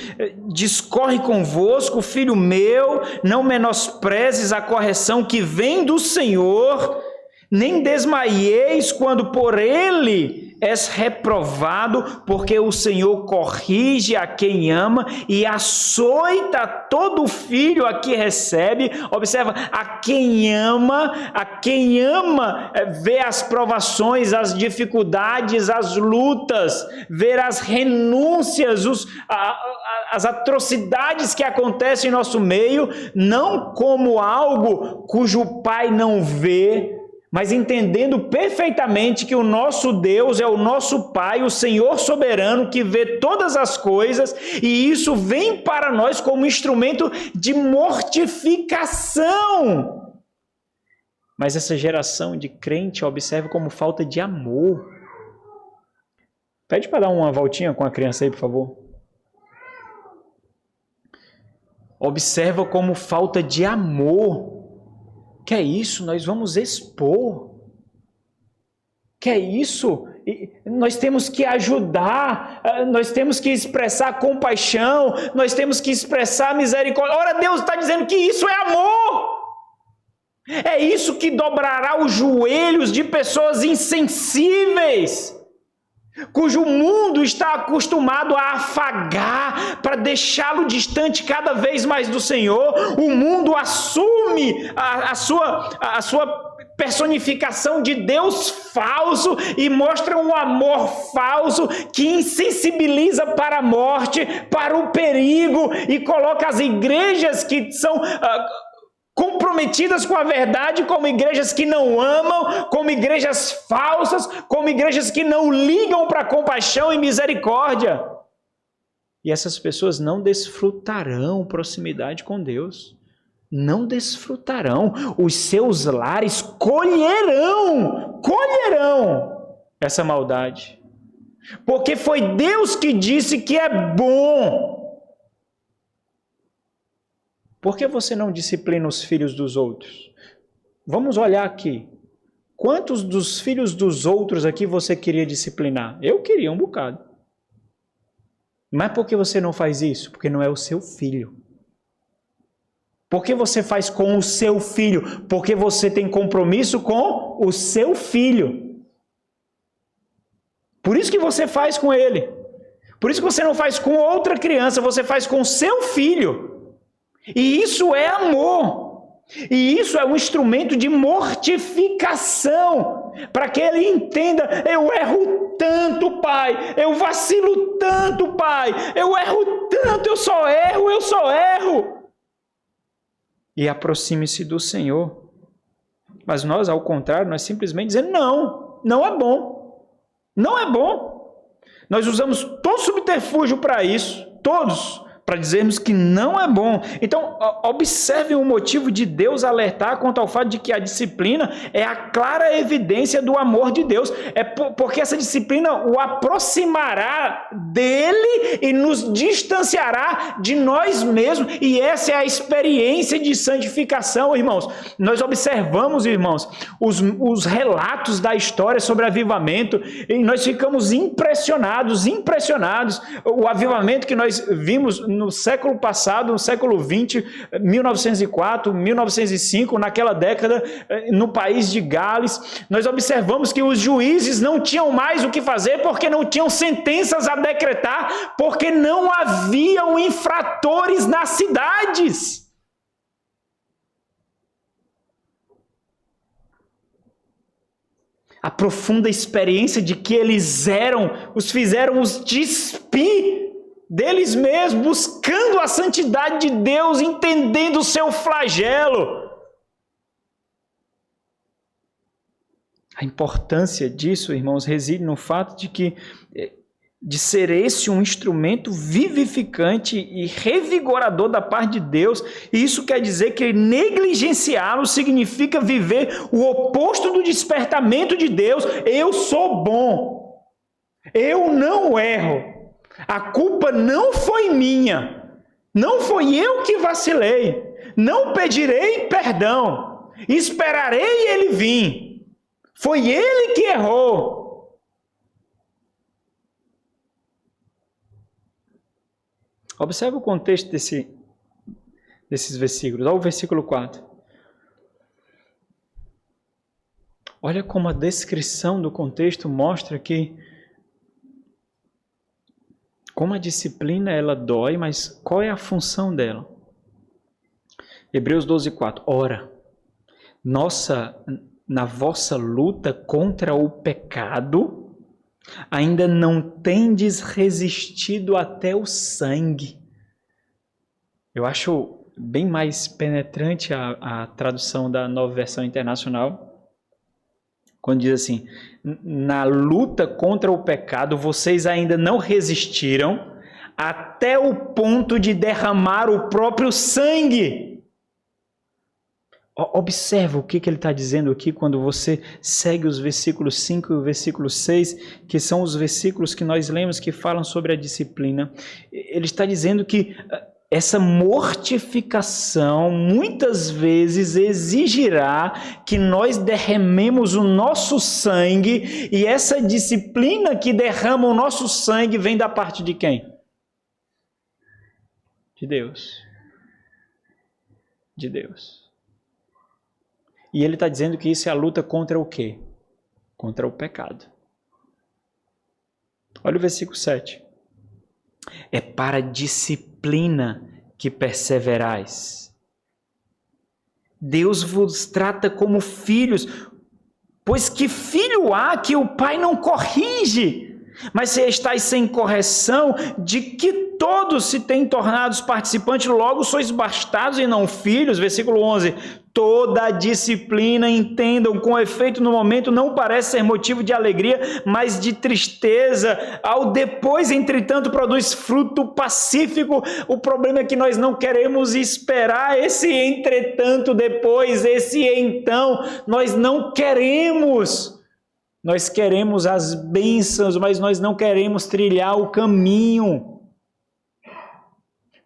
discorre convosco, filho meu, não menosprezes a correção que vem do Senhor, nem desmaieis quando por ele és reprovado, porque o Senhor corrige a quem ama e açoita todo filho a que recebe. Observa, a quem ama vê as provações, as dificuldades, as lutas, vê as renúncias, as atrocidades que acontecem em nosso meio, não como algo cujo pai não vê, mas entendendo perfeitamente que o nosso Deus é o nosso Pai, o Senhor soberano, que vê todas as coisas, e isso vem para nós como instrumento de mortificação. Mas essa geração de crente observa como falta de amor. Pede para dar uma voltinha com a criança aí, por favor. Observa como falta de amor. Que é isso? Nós vamos expor. Que é isso? Nós temos que ajudar, nós temos que expressar compaixão, nós temos que expressar misericórdia. Ora, Deus está dizendo que isso é amor. É isso que dobrará os joelhos de pessoas insensíveis, cujo mundo está acostumado a afagar para deixá-lo distante cada vez mais do Senhor. O mundo assume a sua personificação de Deus falso e mostra um amor falso que insensibiliza para a morte, para o perigo, e coloca as igrejas que são comprometidas com a verdade como igrejas que não amam, como igrejas falsas, como igrejas que não ligam para compaixão e misericórdia. E essas pessoas não desfrutarão proximidade com Deus. Não desfrutarão. Os seus lares colherão essa maldade. Porque foi Deus que disse que é bom. Por que você não disciplina os filhos dos outros? Vamos olhar aqui. Quantos dos filhos dos outros aqui você queria disciplinar? Eu queria um bocado. Mas por que você não faz isso? Porque não é o seu filho. Por que você faz com o seu filho? Porque você tem compromisso com o seu filho. Por isso que você faz com ele. Por isso que você não faz com outra criança, você faz com o seu filho. E isso é amor. E isso é um instrumento de mortificação, para que ele entenda: eu erro tanto, pai, eu vacilo tanto, pai, eu erro tanto, eu só erro. E aproxime-se do Senhor. Mas nós, ao contrário, nós simplesmente dizemos: não é bom, não é bom. Nós usamos todo subterfúgio para isso, todos, para dizermos que não é bom. Então, observem o motivo de Deus alertar quanto ao fato de que a disciplina é a clara evidência do amor de Deus. É porque essa disciplina o aproximará dele e nos distanciará de nós mesmos. E essa é a experiência de santificação, irmãos. Nós observamos, irmãos, os relatos da história sobre avivamento e nós ficamos impressionados. O avivamento que nós vimos no século passado, no século 20, 1904, 1905, naquela década, no país de Gales, nós observamos que os juízes não tinham mais o que fazer porque não tinham sentenças a decretar, porque não haviam infratores nas cidades. A profunda experiência de que eles os fizeram os despir deles mesmos, buscando a santidade de Deus, entendendo o seu flagelo. A importância disso, irmãos, reside no fato de ser esse um instrumento vivificante e revigorador da parte de Deus. E isso quer dizer que negligenciá-lo significa viver o oposto do despertamento de Deus. Eu sou bom, eu não erro. A culpa não foi minha, não foi eu que vacilei, não pedirei perdão, esperarei ele vir, foi ele que errou. Observe o contexto desses versículos, olha o versículo 4. Olha como a descrição do contexto mostra como a disciplina ela dói, mas qual é a função dela? Hebreus 12:4. Ora, na vossa luta contra o pecado, ainda não tendes resistido até o sangue. Eu acho bem mais penetrante a tradução da Nova Versão Internacional, quando diz assim: na luta contra o pecado, vocês ainda não resistiram até o ponto de derramar o próprio sangue. Observa o que ele está dizendo aqui quando você segue os versículos 5 e o versículo 6, que são os versículos que nós lemos que falam sobre a disciplina. Ele está dizendo que essa mortificação muitas vezes exigirá que nós derramemos o nosso sangue, e essa disciplina que derrama o nosso sangue vem da parte de quem? De Deus. De Deus. E ele está dizendo que isso é a luta contra o quê? Contra o pecado. Olha o versículo 7. É para a disciplina que perseverais. Deus vos trata como filhos, pois que filho há que o pai não corrige? Mas se estáis sem correção, de que todos se têm tornado participantes, logo sois bastardos e não filhos. Versículo 11. Toda a disciplina, entendam, com efeito no momento não parece ser motivo de alegria, mas de tristeza. Ao depois, entretanto, produz fruto pacífico. O problema é que nós não queremos esperar esse entretanto depois, esse então. Nós não queremos. Nós queremos as bênçãos, mas nós não queremos trilhar o caminho.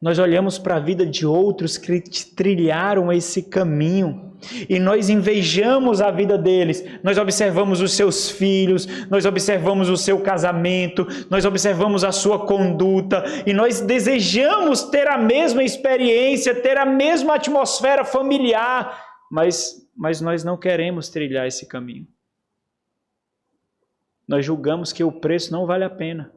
Nós olhamos para a vida de outros que trilharam esse caminho e nós invejamos a vida deles. Nós observamos os seus filhos, nós observamos o seu casamento, nós observamos a sua conduta e nós desejamos ter a mesma experiência, ter a mesma atmosfera familiar, mas nós não queremos trilhar esse caminho. Nós julgamos que o preço não vale a pena.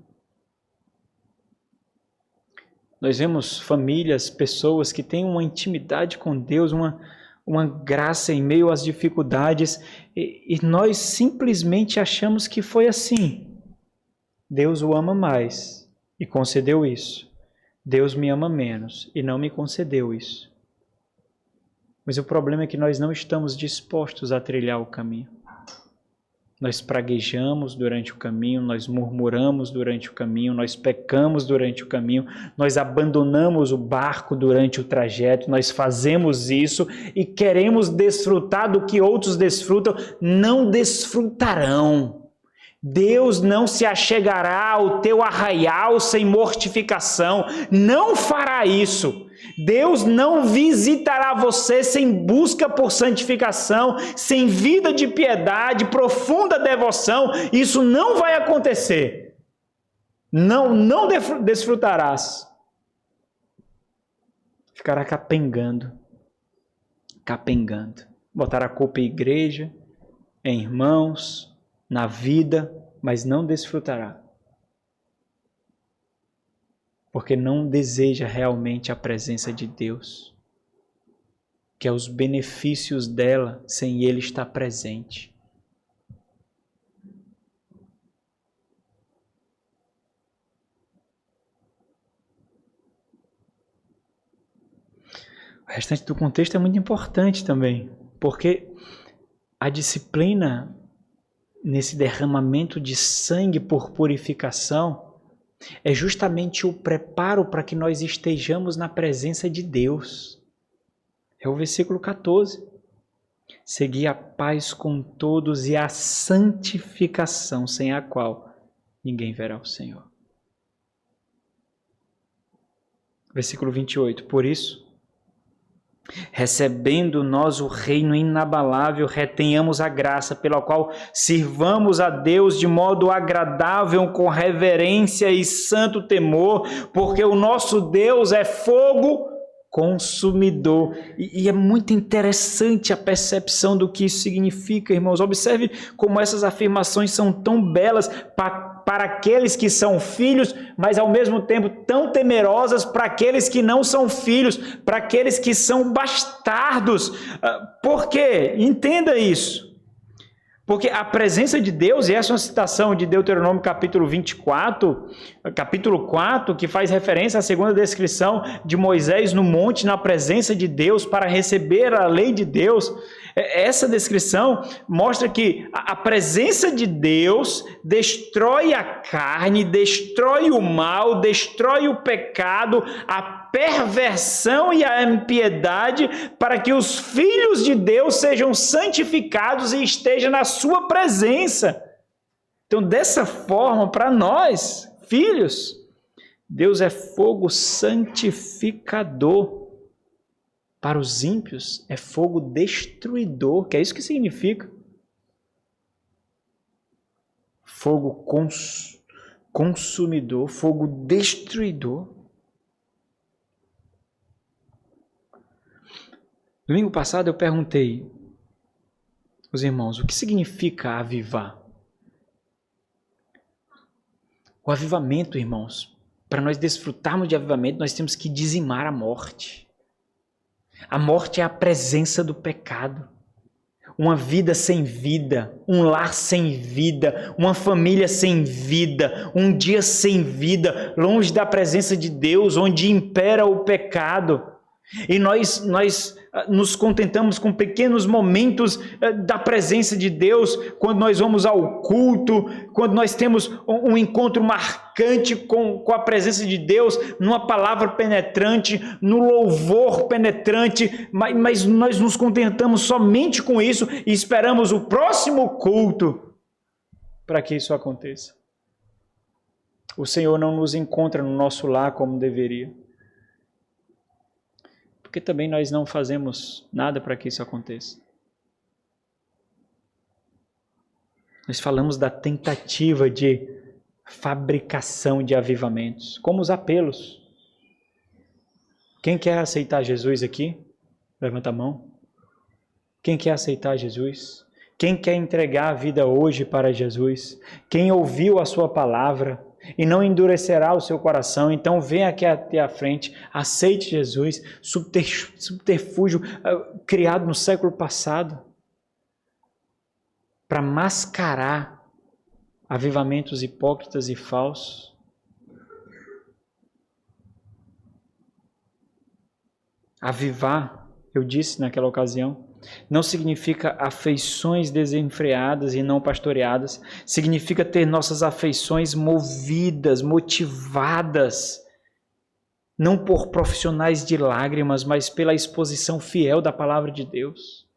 Nós vemos famílias, pessoas que têm uma intimidade com Deus, uma graça em meio às dificuldades, e nós simplesmente achamos que foi assim. Deus o ama mais e concedeu isso. Deus me ama menos e não me concedeu isso. Mas o problema é que nós não estamos dispostos a trilhar o caminho. Nós praguejamos durante o caminho, nós murmuramos durante o caminho, nós pecamos durante o caminho, nós abandonamos o barco durante o trajeto, nós fazemos isso e queremos desfrutar do que outros desfrutam, não desfrutarão. Deus não se achegará ao teu arraial sem mortificação, não fará isso. Deus não visitará você sem busca por santificação, sem vida de piedade, profunda devoção. Isso não vai acontecer. Não desfrutarás. Ficará capengando. Botará a culpa em igreja, em irmãos, na vida, mas não desfrutará. Porque não deseja realmente a presença de Deus, que é os benefícios dela sem Ele estar presente. O restante do contexto é muito importante também, porque a disciplina nesse derramamento de sangue por purificação é justamente o preparo para que nós estejamos na presença de Deus. É o versículo 14. Segui a paz com todos e a santificação, sem a qual ninguém verá o Senhor. Versículo 28. Por isso, recebendo nós o reino inabalável, retenhamos a graça pela qual sirvamos a Deus de modo agradável, com reverência e santo temor, porque o nosso Deus é fogo consumidor. E é muito interessante a percepção do que isso significa, irmãos. Observe como essas afirmações são tão belas para aqueles que são filhos, mas ao mesmo tempo tão temerosas para aqueles que não são filhos, para aqueles que são bastardos. Por quê? Entenda isso. Porque a presença de Deus, e essa é uma citação de Deuteronômio capítulo 24, capítulo 4, que faz referência à segunda descrição de Moisés no monte, na presença de Deus, para receber a lei de Deus. Essa descrição mostra que a presença de Deus destrói a carne, destrói o mal, destrói o pecado, a perversão e a impiedade, para que os filhos de Deus sejam santificados e estejam na sua presença. Então, dessa forma, para nós, filhos, Deus é fogo santificador. Para os ímpios, é fogo destruidor, que é isso que significa. Fogo consumidor, fogo destruidor. Domingo passado eu perguntei aos irmãos, o que significa avivar? O avivamento, irmãos, para nós desfrutarmos de avivamento, nós temos que dizimar a morte. A morte é a presença do pecado. Uma vida sem vida, um lar sem vida, uma família sem vida, um dia sem vida, longe da presença de Deus, onde impera o pecado. E nós nos contentamos com pequenos momentos da presença de Deus, quando nós vamos ao culto, quando nós temos um encontro marcante com a presença de Deus, numa palavra penetrante, no louvor penetrante, mas nós nos contentamos somente com isso e esperamos o próximo culto para que isso aconteça. O Senhor não nos encontra no nosso lar como deveria. Porque também nós não fazemos nada para que isso aconteça. Nós falamos da tentativa de fabricação de avivamentos, como os apelos. Quem quer aceitar Jesus aqui? Levanta a mão. Quem quer aceitar Jesus? Quem quer entregar a vida hoje para Jesus? Quem ouviu a sua palavra e não endurecerá o seu coração, então vem aqui até a frente, aceite Jesus, subterfúgio criado no século passado para mascarar avivamentos hipócritas e falsos. Avivar, eu disse naquela ocasião, não significa afeições desenfreadas e não pastoreadas, significa ter nossas afeições movidas, motivadas, não por profissionais de lágrimas, mas pela exposição fiel da palavra de Deus.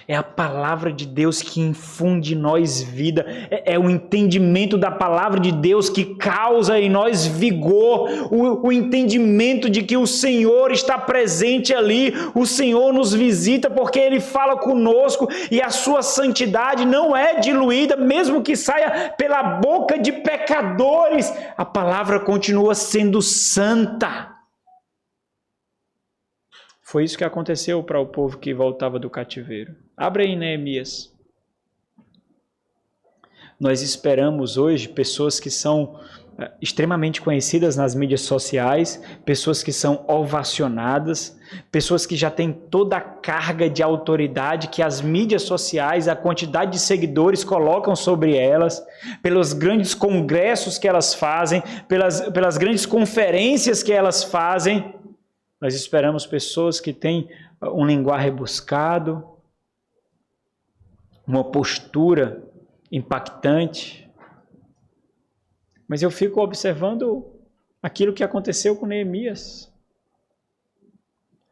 É a palavra de Deus que infunde em nós vida, é o entendimento da palavra de Deus que causa em nós vigor, o entendimento de que o Senhor está presente ali, o Senhor nos visita porque Ele fala conosco e a sua santidade não é diluída, mesmo que saia pela boca de pecadores, a palavra continua sendo santa. Foi isso que aconteceu para o povo que voltava do cativeiro. Abre aí Neemias. Nós esperamos hoje pessoas que são extremamente conhecidas nas mídias sociais, pessoas que são ovacionadas, pessoas que já têm toda a carga de autoridade que as mídias sociais, a quantidade de seguidores colocam sobre elas, pelos grandes congressos que elas fazem, pelas grandes conferências que elas fazem. Nós esperamos pessoas que têm um linguar rebuscado, uma postura impactante. Mas eu fico observando aquilo que aconteceu com Neemias.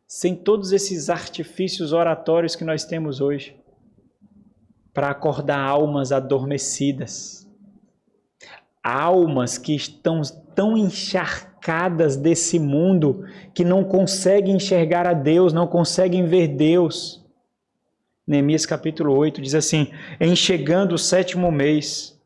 Sem todos esses artifícios oratórios que nós temos hoje, para acordar almas adormecidas, almas que estão tão encharcadas desse mundo que não conseguem enxergar a Deus, não conseguem ver Deus. Neemias capítulo 8 diz assim: em chegando o 7º mês,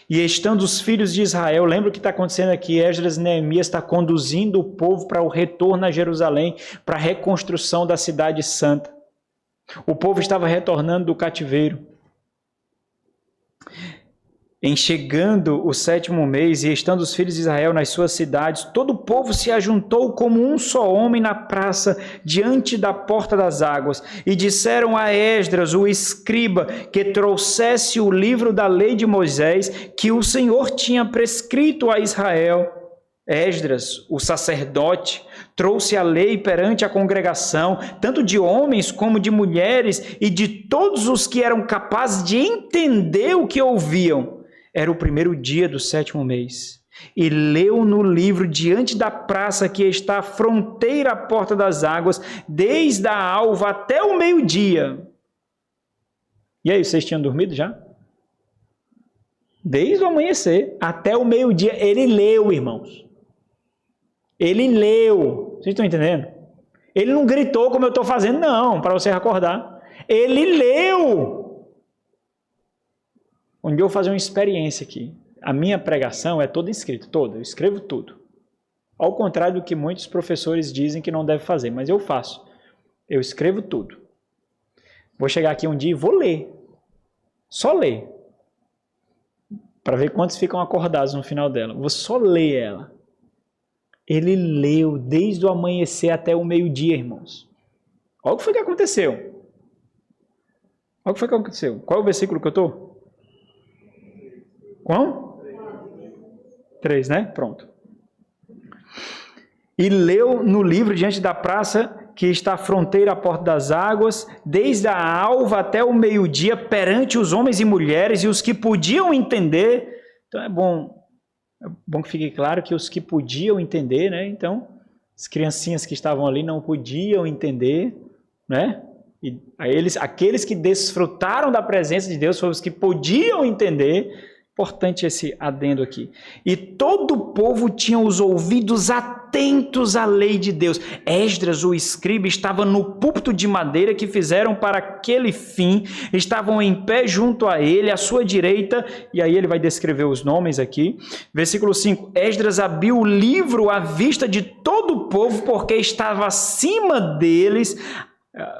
e estando os filhos de Israel, lembra o que está acontecendo aqui? Esdras e Neemias está conduzindo o povo para o retorno a Jerusalém, para a reconstrução da cidade santa. O povo estava retornando do cativeiro. Em chegando o 7º mês, e estando os filhos de Israel nas suas cidades, todo o povo se ajuntou como um só homem na praça, diante da porta das águas, e disseram a Esdras, o escriba, que trouxesse o livro da lei de Moisés, que o Senhor tinha prescrito a Israel. Esdras, o sacerdote, trouxe a lei perante a congregação, tanto de homens como de mulheres, e de todos os que eram capazes de entender o que ouviam. Era o 1º dia do 7º mês. E leu no livro diante da praça que está à fronteira à porta das águas, desde a alva até o meio-dia. E aí, vocês tinham dormido já? Desde o amanhecer até o meio-dia, ele leu, irmãos. Ele leu. Vocês estão entendendo? Ele não gritou como eu estou fazendo, não, para você acordar. Ele leu. Um dia eu vou fazer uma experiência aqui. A minha pregação é toda escrita, toda. Eu escrevo tudo. Ao contrário do que muitos professores dizem que não deve fazer, mas eu faço. Eu escrevo tudo. Vou chegar aqui um dia e vou ler. Só ler. Para ver quantos ficam acordados no final dela. Vou só ler ela. Ele leu desde o amanhecer até o meio-dia, irmãos. Olha o que foi que aconteceu. Olha o que foi que aconteceu. Qual é o versículo que eu estou? Qual? 3, né? Pronto. E leu no livro diante da praça que está à fronteira à porta das águas, desde a alva até o meio-dia, perante os homens e mulheres e os que podiam entender. Então é bom que fique claro que os que podiam entender, né? Então, as criancinhas que estavam ali não podiam entender, né? E aqueles que desfrutaram da presença de Deus foram os que podiam entender. Importante esse adendo aqui. E todo o povo tinha os ouvidos atentos à lei de Deus. Esdras, o escriba, estava no púlpito de madeira que fizeram para aquele fim. Estavam em pé junto a ele, à sua direita. E aí ele vai descrever os nomes aqui. Versículo 5. Esdras abriu o livro à vista de todo o povo, porque estava acima deles,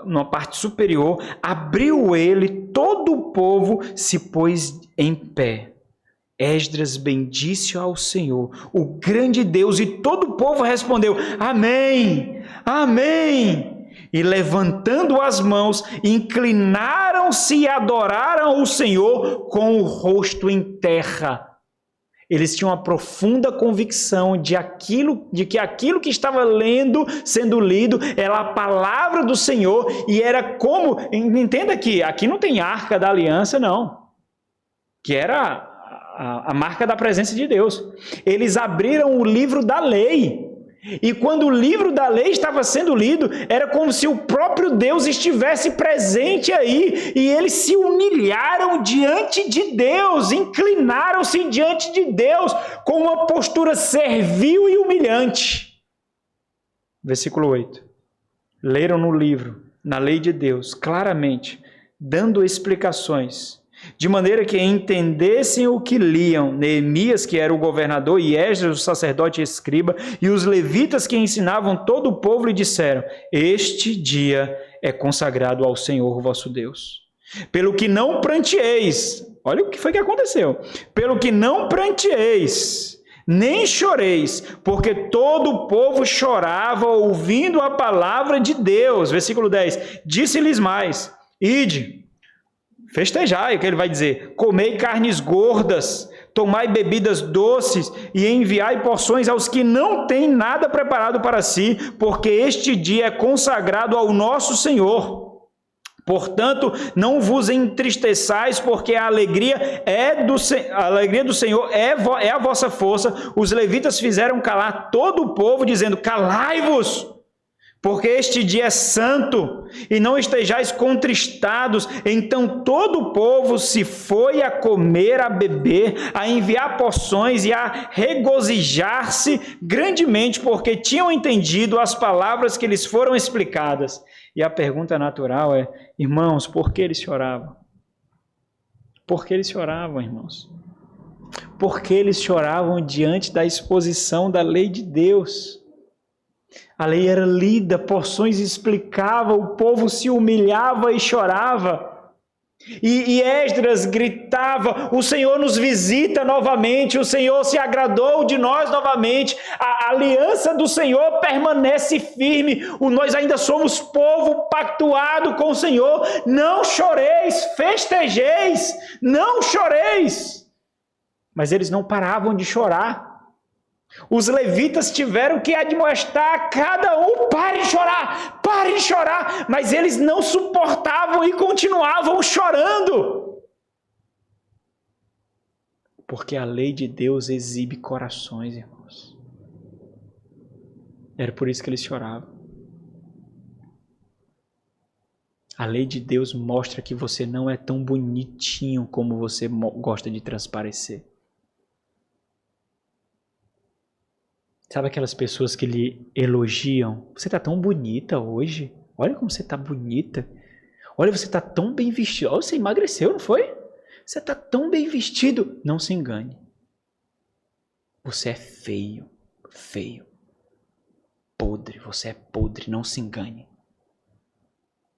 numa parte superior. Abriu ele, todo o povo se pôs em pé. Esdras bendisse ao Senhor, o grande Deus, e todo o povo respondeu: Amém, Amém. E levantando as mãos, inclinaram-se e adoraram o Senhor com o rosto em terra. Eles tinham uma profunda convicção de que aquilo que estava sendo lido, era a palavra do Senhor, e era como, entenda que aqui não tem arca da aliança, não, que era a marca da presença de Deus. Eles abriram o livro da lei, e quando o livro da lei estava sendo lido, era como se o próprio Deus estivesse presente aí, e eles se humilharam diante de Deus, inclinaram-se diante de Deus, com uma postura servil e humilhante. Versículo 8. Leram no livro, na lei de Deus, claramente, dando explicações, de maneira que entendessem o que liam. Neemias, que era o governador, e Esdras, o sacerdote e escriba, e os levitas que ensinavam todo o povo, lhe disseram: Este dia é consagrado ao Senhor vosso Deus. Pelo que não pranteeis, olha o que foi que aconteceu, pelo que não pranteeis, nem choreis, porque todo o povo chorava ouvindo a palavra de Deus. Versículo 10, disse-lhes mais: Ide, festejai, o que ele vai dizer? Comei carnes gordas, tomai bebidas doces e enviai porções aos que não têm nada preparado para si, porque este dia é consagrado ao nosso Senhor. Portanto, não vos entristeçais, porque a alegria do Senhor é a vossa força. Os levitas fizeram calar todo o povo, dizendo: Calai-vos, porque este dia é santo, e não estejais contristados. Então todo o povo se foi a comer, a beber, a enviar porções e a regozijar-se grandemente, porque tinham entendido as palavras que lhes foram explicadas. E a pergunta natural é: irmãos, por que eles choravam? Por que eles choravam, irmãos? Por que eles choravam diante da exposição da lei de Deus? A lei era lida, porções explicavam, o povo se humilhava e chorava. E Esdras gritava: o Senhor nos visita novamente, o Senhor se agradou de nós novamente, a aliança do Senhor permanece firme, nós ainda somos povo pactuado com o Senhor. Não choreis, festejeis, não choreis. Mas eles não paravam de chorar. Os levitas tiveram que admoestar cada um: pare de chorar, mas eles não suportavam e continuavam chorando. Porque a lei de Deus exibe corações, irmãos. Era por isso que eles choravam. A lei de Deus mostra que você não é tão bonitinho como você gosta de transparecer. Sabe aquelas pessoas que lhe elogiam? Você está tão bonita hoje. Olha como você está bonita. Olha, você está tão bem vestido. Olha, você emagreceu, não foi? Você está tão bem vestido. Não se engane. Você é feio. Feio. Podre. Você é podre. Não se engane.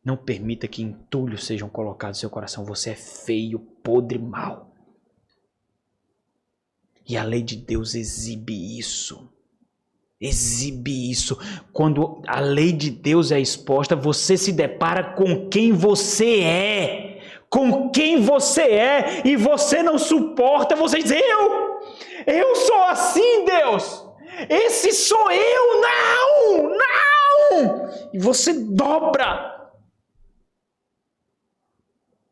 Não permita que entulhos sejam colocados no seu coração. Você é feio, podre, mau. E a lei de Deus exibe isso. Exibe isso. Quando a lei de Deus é exposta, você se depara com quem você é. Com quem você é. E você não suporta. Você diz: eu sou assim, Deus. Esse sou eu. Não. E você dobra.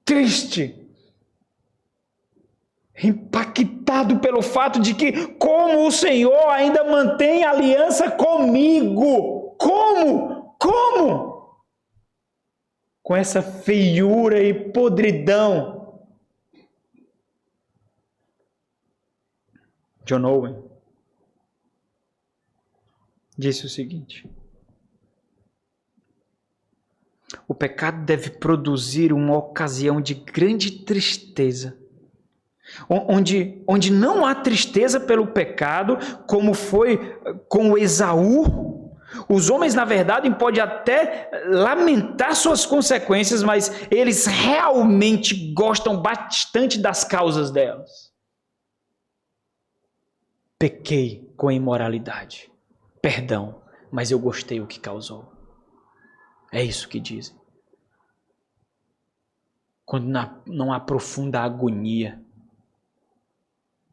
Triste. Impactado pelo fato de que, como o Senhor ainda mantém aliança comigo. Como? Com essa feiura e podridão. John Owen, disse o seguinte: o pecado deve produzir uma ocasião de grande tristeza, onde não há tristeza pelo pecado, como foi com Esaú. Os homens, na verdade, podem até lamentar suas consequências, mas eles realmente gostam bastante das causas delas. Pequei com imoralidade. Perdão, mas eu gostei o que causou. É isso que dizem. Quando não há profunda agonia,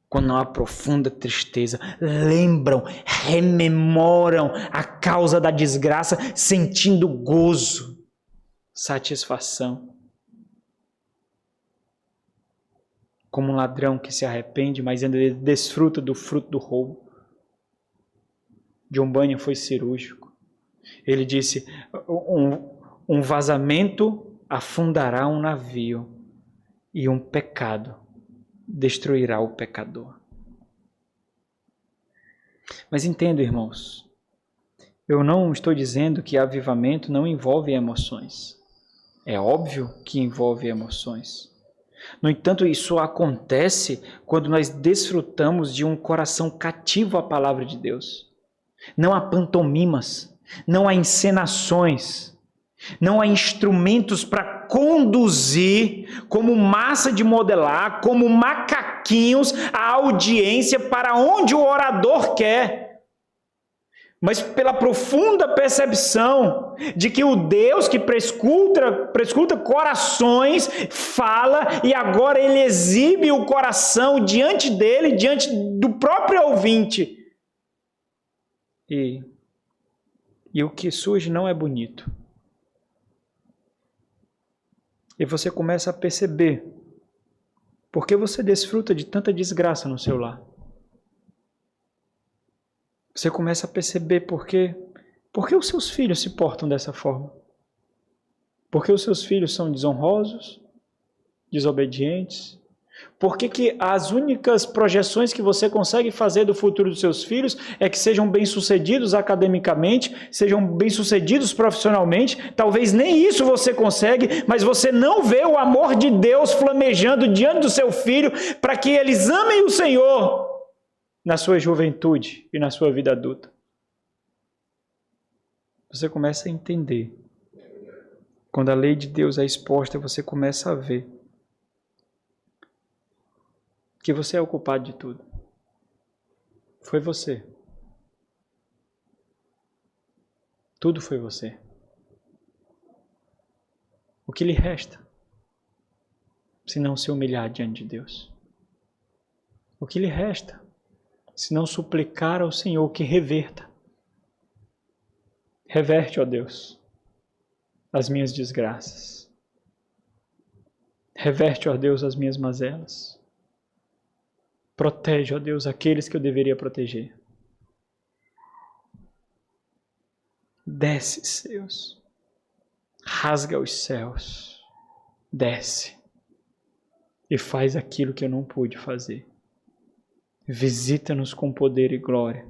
quando não há profunda tristeza, lembram, rememoram a causa da desgraça, sentindo gozo, satisfação. Como um ladrão que se arrepende, mas ainda desfruta do fruto do roubo. John Bunyan foi cirúrgico. Ele disse: um vazamento afundará um navio e um pecado destruirá o pecador. Mas entendo, irmãos, eu não estou dizendo que avivamento não envolve emoções. É óbvio que envolve emoções. No entanto, isso acontece quando nós desfrutamos de um coração cativo à palavra de Deus. Não há pantomimas, não há encenações, não há instrumentos para conduzir como massa de modelar, como macaquinhos, a audiência para onde o orador quer. Mas pela profunda percepção de que o Deus que prescruta corações fala e agora ele exibe o coração diante dele, diante do próprio ouvinte. E o que surge não é bonito. E você começa a perceber por que você desfruta de tanta desgraça no seu lar. Você começa a perceber por que os seus filhos se portam dessa forma. Por que os seus filhos são desonrosos, desobedientes. Por que as únicas projeções que você consegue fazer do futuro dos seus filhos é que sejam bem-sucedidos academicamente, sejam bem-sucedidos profissionalmente? Talvez nem isso você consegue, mas você não vê o amor de Deus flamejando diante do seu filho para que eles amem o Senhor na sua juventude e na sua vida adulta. Você começa a entender. Quando a lei de Deus é exposta, você começa a ver que você é o culpado de tudo. Foi você. Tudo foi você. O que lhe resta, se não se humilhar diante de Deus? O que lhe resta, se não suplicar ao Senhor que reverta? Reverte, ó Deus, as minhas desgraças. Reverte, ó Deus, as minhas mazelas. Protege, ó Deus, aqueles que eu deveria proteger. Desce, Deus. Rasga os céus. Desce. E faz aquilo que eu não pude fazer. Visita-nos com poder e glória.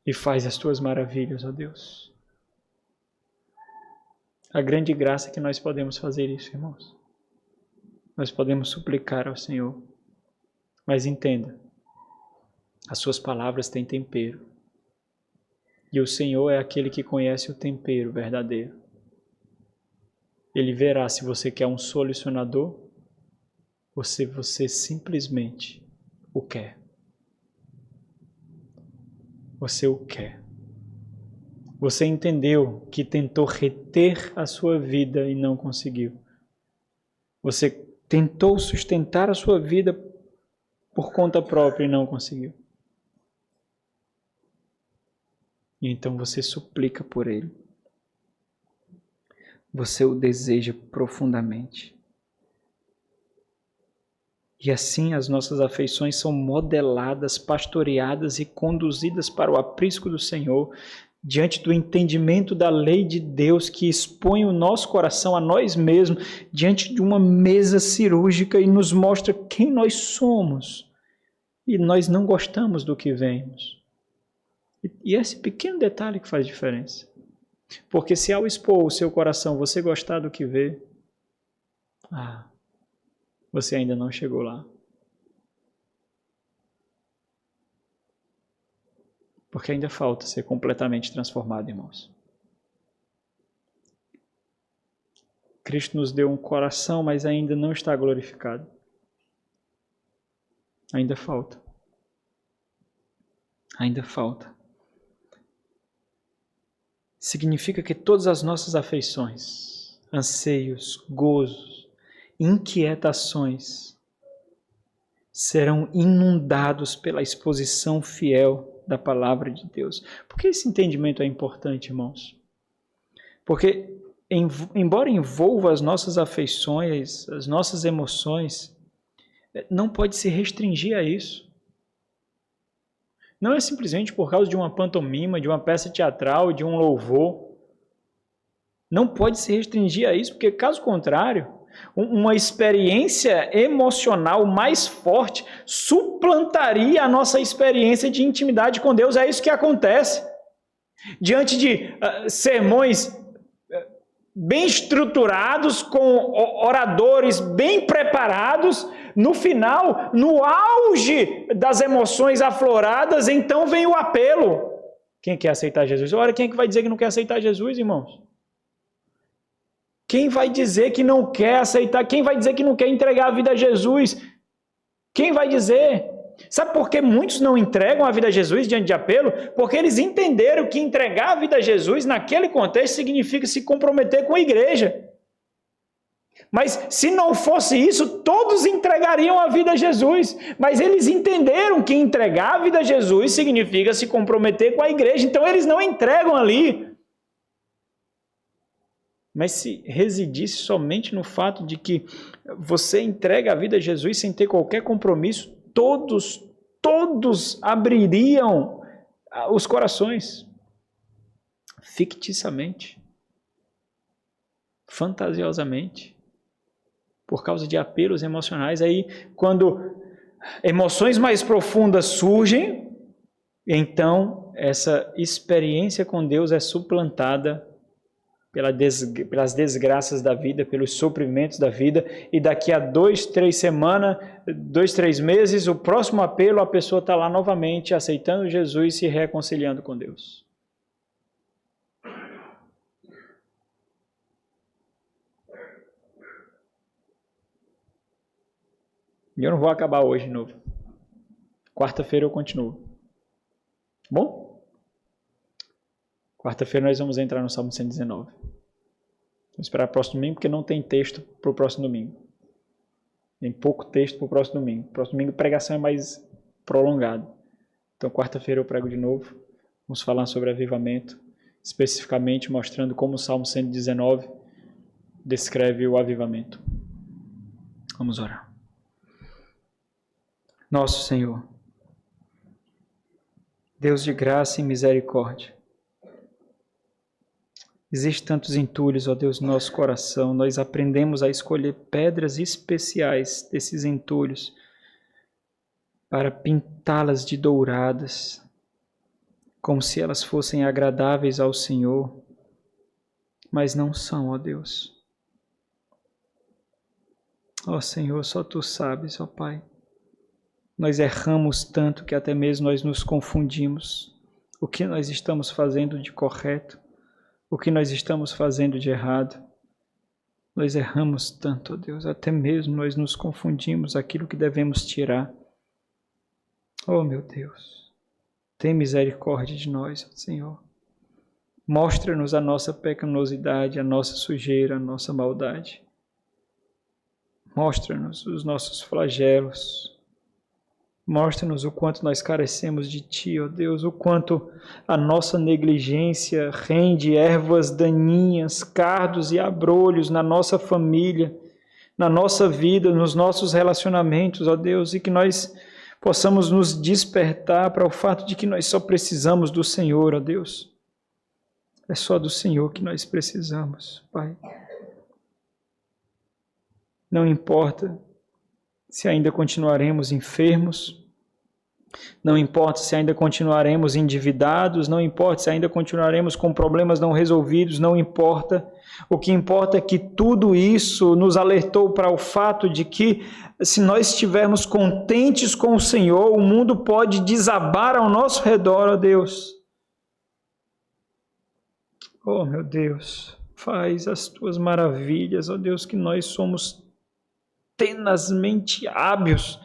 E faz as tuas maravilhas, ó Deus. A grande graça é que nós podemos fazer isso, irmãos. Nós podemos suplicar ao Senhor. Mas entenda, as suas palavras têm tempero. E o Senhor é aquele que conhece o tempero verdadeiro. Ele verá se você quer um solucionador ou se você simplesmente o quer. Você o quer. Você entendeu que tentou reter a sua vida e não conseguiu. Você tentou sustentar a sua vida por conta própria e não conseguiu. E então você suplica por ele. Você o deseja profundamente. E assim as nossas afeições são modeladas, pastoreadas e conduzidas para o aprisco do Senhor, diante do entendimento da lei de Deus que expõe o nosso coração a nós mesmos, diante de uma mesa cirúrgica e nos mostra quem nós somos e nós não gostamos do que vemos. E esse pequeno detalhe que faz diferença. Porque se ao expor o seu coração você gostar do que vê, você ainda não chegou lá. Porque ainda falta ser completamente transformado, irmãos. Cristo nos deu um coração, mas ainda não está glorificado. Ainda falta. Ainda falta. Significa que todas as nossas afeições, anseios, gozos, inquietações serão inundados pela exposição fiel da palavra de Deus. Por que esse entendimento é importante, irmãos? Porque, embora envolva as nossas afeições, as nossas emoções, não pode se restringir a isso. Não é simplesmente por causa de uma pantomima, de uma peça teatral, de um louvor. Não pode se restringir a isso, porque caso contrário, uma experiência emocional mais forte suplantaria a nossa experiência de intimidade com Deus. É isso que acontece. Diante de sermões bem estruturados, com oradores bem preparados, no final, no auge das emoções afloradas, então vem o apelo. Quem quer aceitar Jesus? Ora, quem é que vai dizer que não quer aceitar Jesus, irmãos? Quem vai dizer que não quer aceitar? Quem vai dizer que não quer entregar a vida a Jesus? Quem vai dizer? Sabe por que muitos não entregam a vida a Jesus diante de apelo? Porque eles entenderam que entregar a vida a Jesus naquele contexto significa se comprometer com a igreja. Mas se não fosse isso, todos entregariam a vida a Jesus. Mas eles entenderam que entregar a vida a Jesus significa se comprometer com a igreja. Então eles não entregam ali. Mas se residisse somente no fato de que você entrega a vida a Jesus sem ter qualquer compromisso, todos abririam os corações. Ficticiamente. Fantasiosamente. Por causa de apelos emocionais. Aí, quando emoções mais profundas surgem, então essa experiência com Deus é suplantada pelas desgraças da vida, pelos sofrimentos da vida, e daqui a 2, 3 semanas, 2, 3 meses, o próximo apelo, a pessoa está lá novamente aceitando Jesus e se reconciliando com Deus. E eu não vou acabar hoje de novo. Quarta-feira eu continuo. Bom? Quarta-feira nós vamos entrar no Salmo 119. Vou esperar o próximo domingo, porque não tem texto para o próximo domingo. Tem pouco texto para o próximo domingo. Próximo domingo a pregação é mais prolongada. Então quarta-feira eu prego de novo. Vamos falar sobre avivamento, especificamente mostrando como o Salmo 119 descreve o avivamento. Vamos orar. Nosso Senhor, Deus de graça e misericórdia, existem tantos entulhos, ó Deus, no nosso coração. Nós aprendemos a escolher pedras especiais desses entulhos para pintá-las de douradas, como se elas fossem agradáveis ao Senhor, mas não são, ó Deus. Ó Senhor, só Tu sabes, ó Pai. Nós erramos tanto que até mesmo nós nos confundimos. O que nós estamos fazendo de correto? O que nós estamos fazendo de errado? Nós erramos tanto, ó Deus, até mesmo nós nos confundimos aquilo que devemos tirar. Oh, meu Deus, tem misericórdia de nós, Senhor. Mostra-nos a nossa pecaminosidade, a nossa sujeira, a nossa maldade. Mostra-nos os nossos flagelos. Mostra-nos o quanto nós carecemos de Ti, ó Deus, o quanto a nossa negligência rende ervas daninhas, cardos e abrolhos na nossa família, na nossa vida, nos nossos relacionamentos, ó Deus, e que nós possamos nos despertar para o fato de que nós só precisamos do Senhor, ó Deus. É só do Senhor que nós precisamos, Pai. Não importa se ainda continuaremos enfermos, Não importa se ainda continuaremos endividados, não importa se ainda continuaremos com problemas não resolvidos, não importa. O que importa é que tudo isso nos alertou para o fato de que, se nós estivermos contentes com o Senhor, o mundo pode desabar ao nosso redor, ó Deus. Oh, meu Deus, faz as tuas maravilhas, ó Deus, que nós somos tenazmente hábeis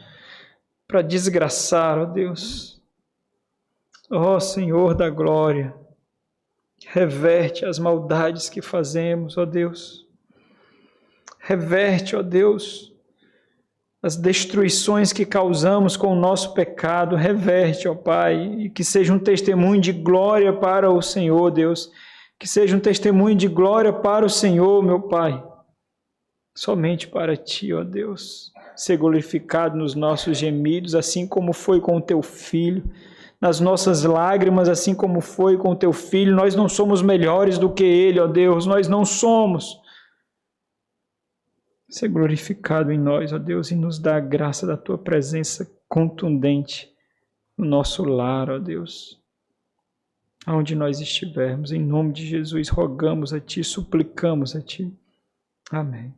para desgraçar, ó Deus. Ó Senhor da glória, reverte as maldades que fazemos, ó Deus. Reverte, ó Deus, as destruições que causamos com o nosso pecado. Reverte, ó Pai, e que seja um testemunho de glória para o Senhor, Deus. Que seja um testemunho de glória para o Senhor, meu Pai. Somente para Ti, ó Deus. Ser glorificado nos nossos gemidos, assim como foi com o Teu Filho, nas nossas lágrimas, assim como foi com o Teu Filho. Nós não somos melhores do que Ele, ó Deus, nós não somos. Ser glorificado em nós, ó Deus, e nos dá a graça da Tua presença contundente no nosso lar, ó Deus. Aonde nós estivermos, em nome de Jesus, rogamos a Ti, suplicamos a Ti. Amém.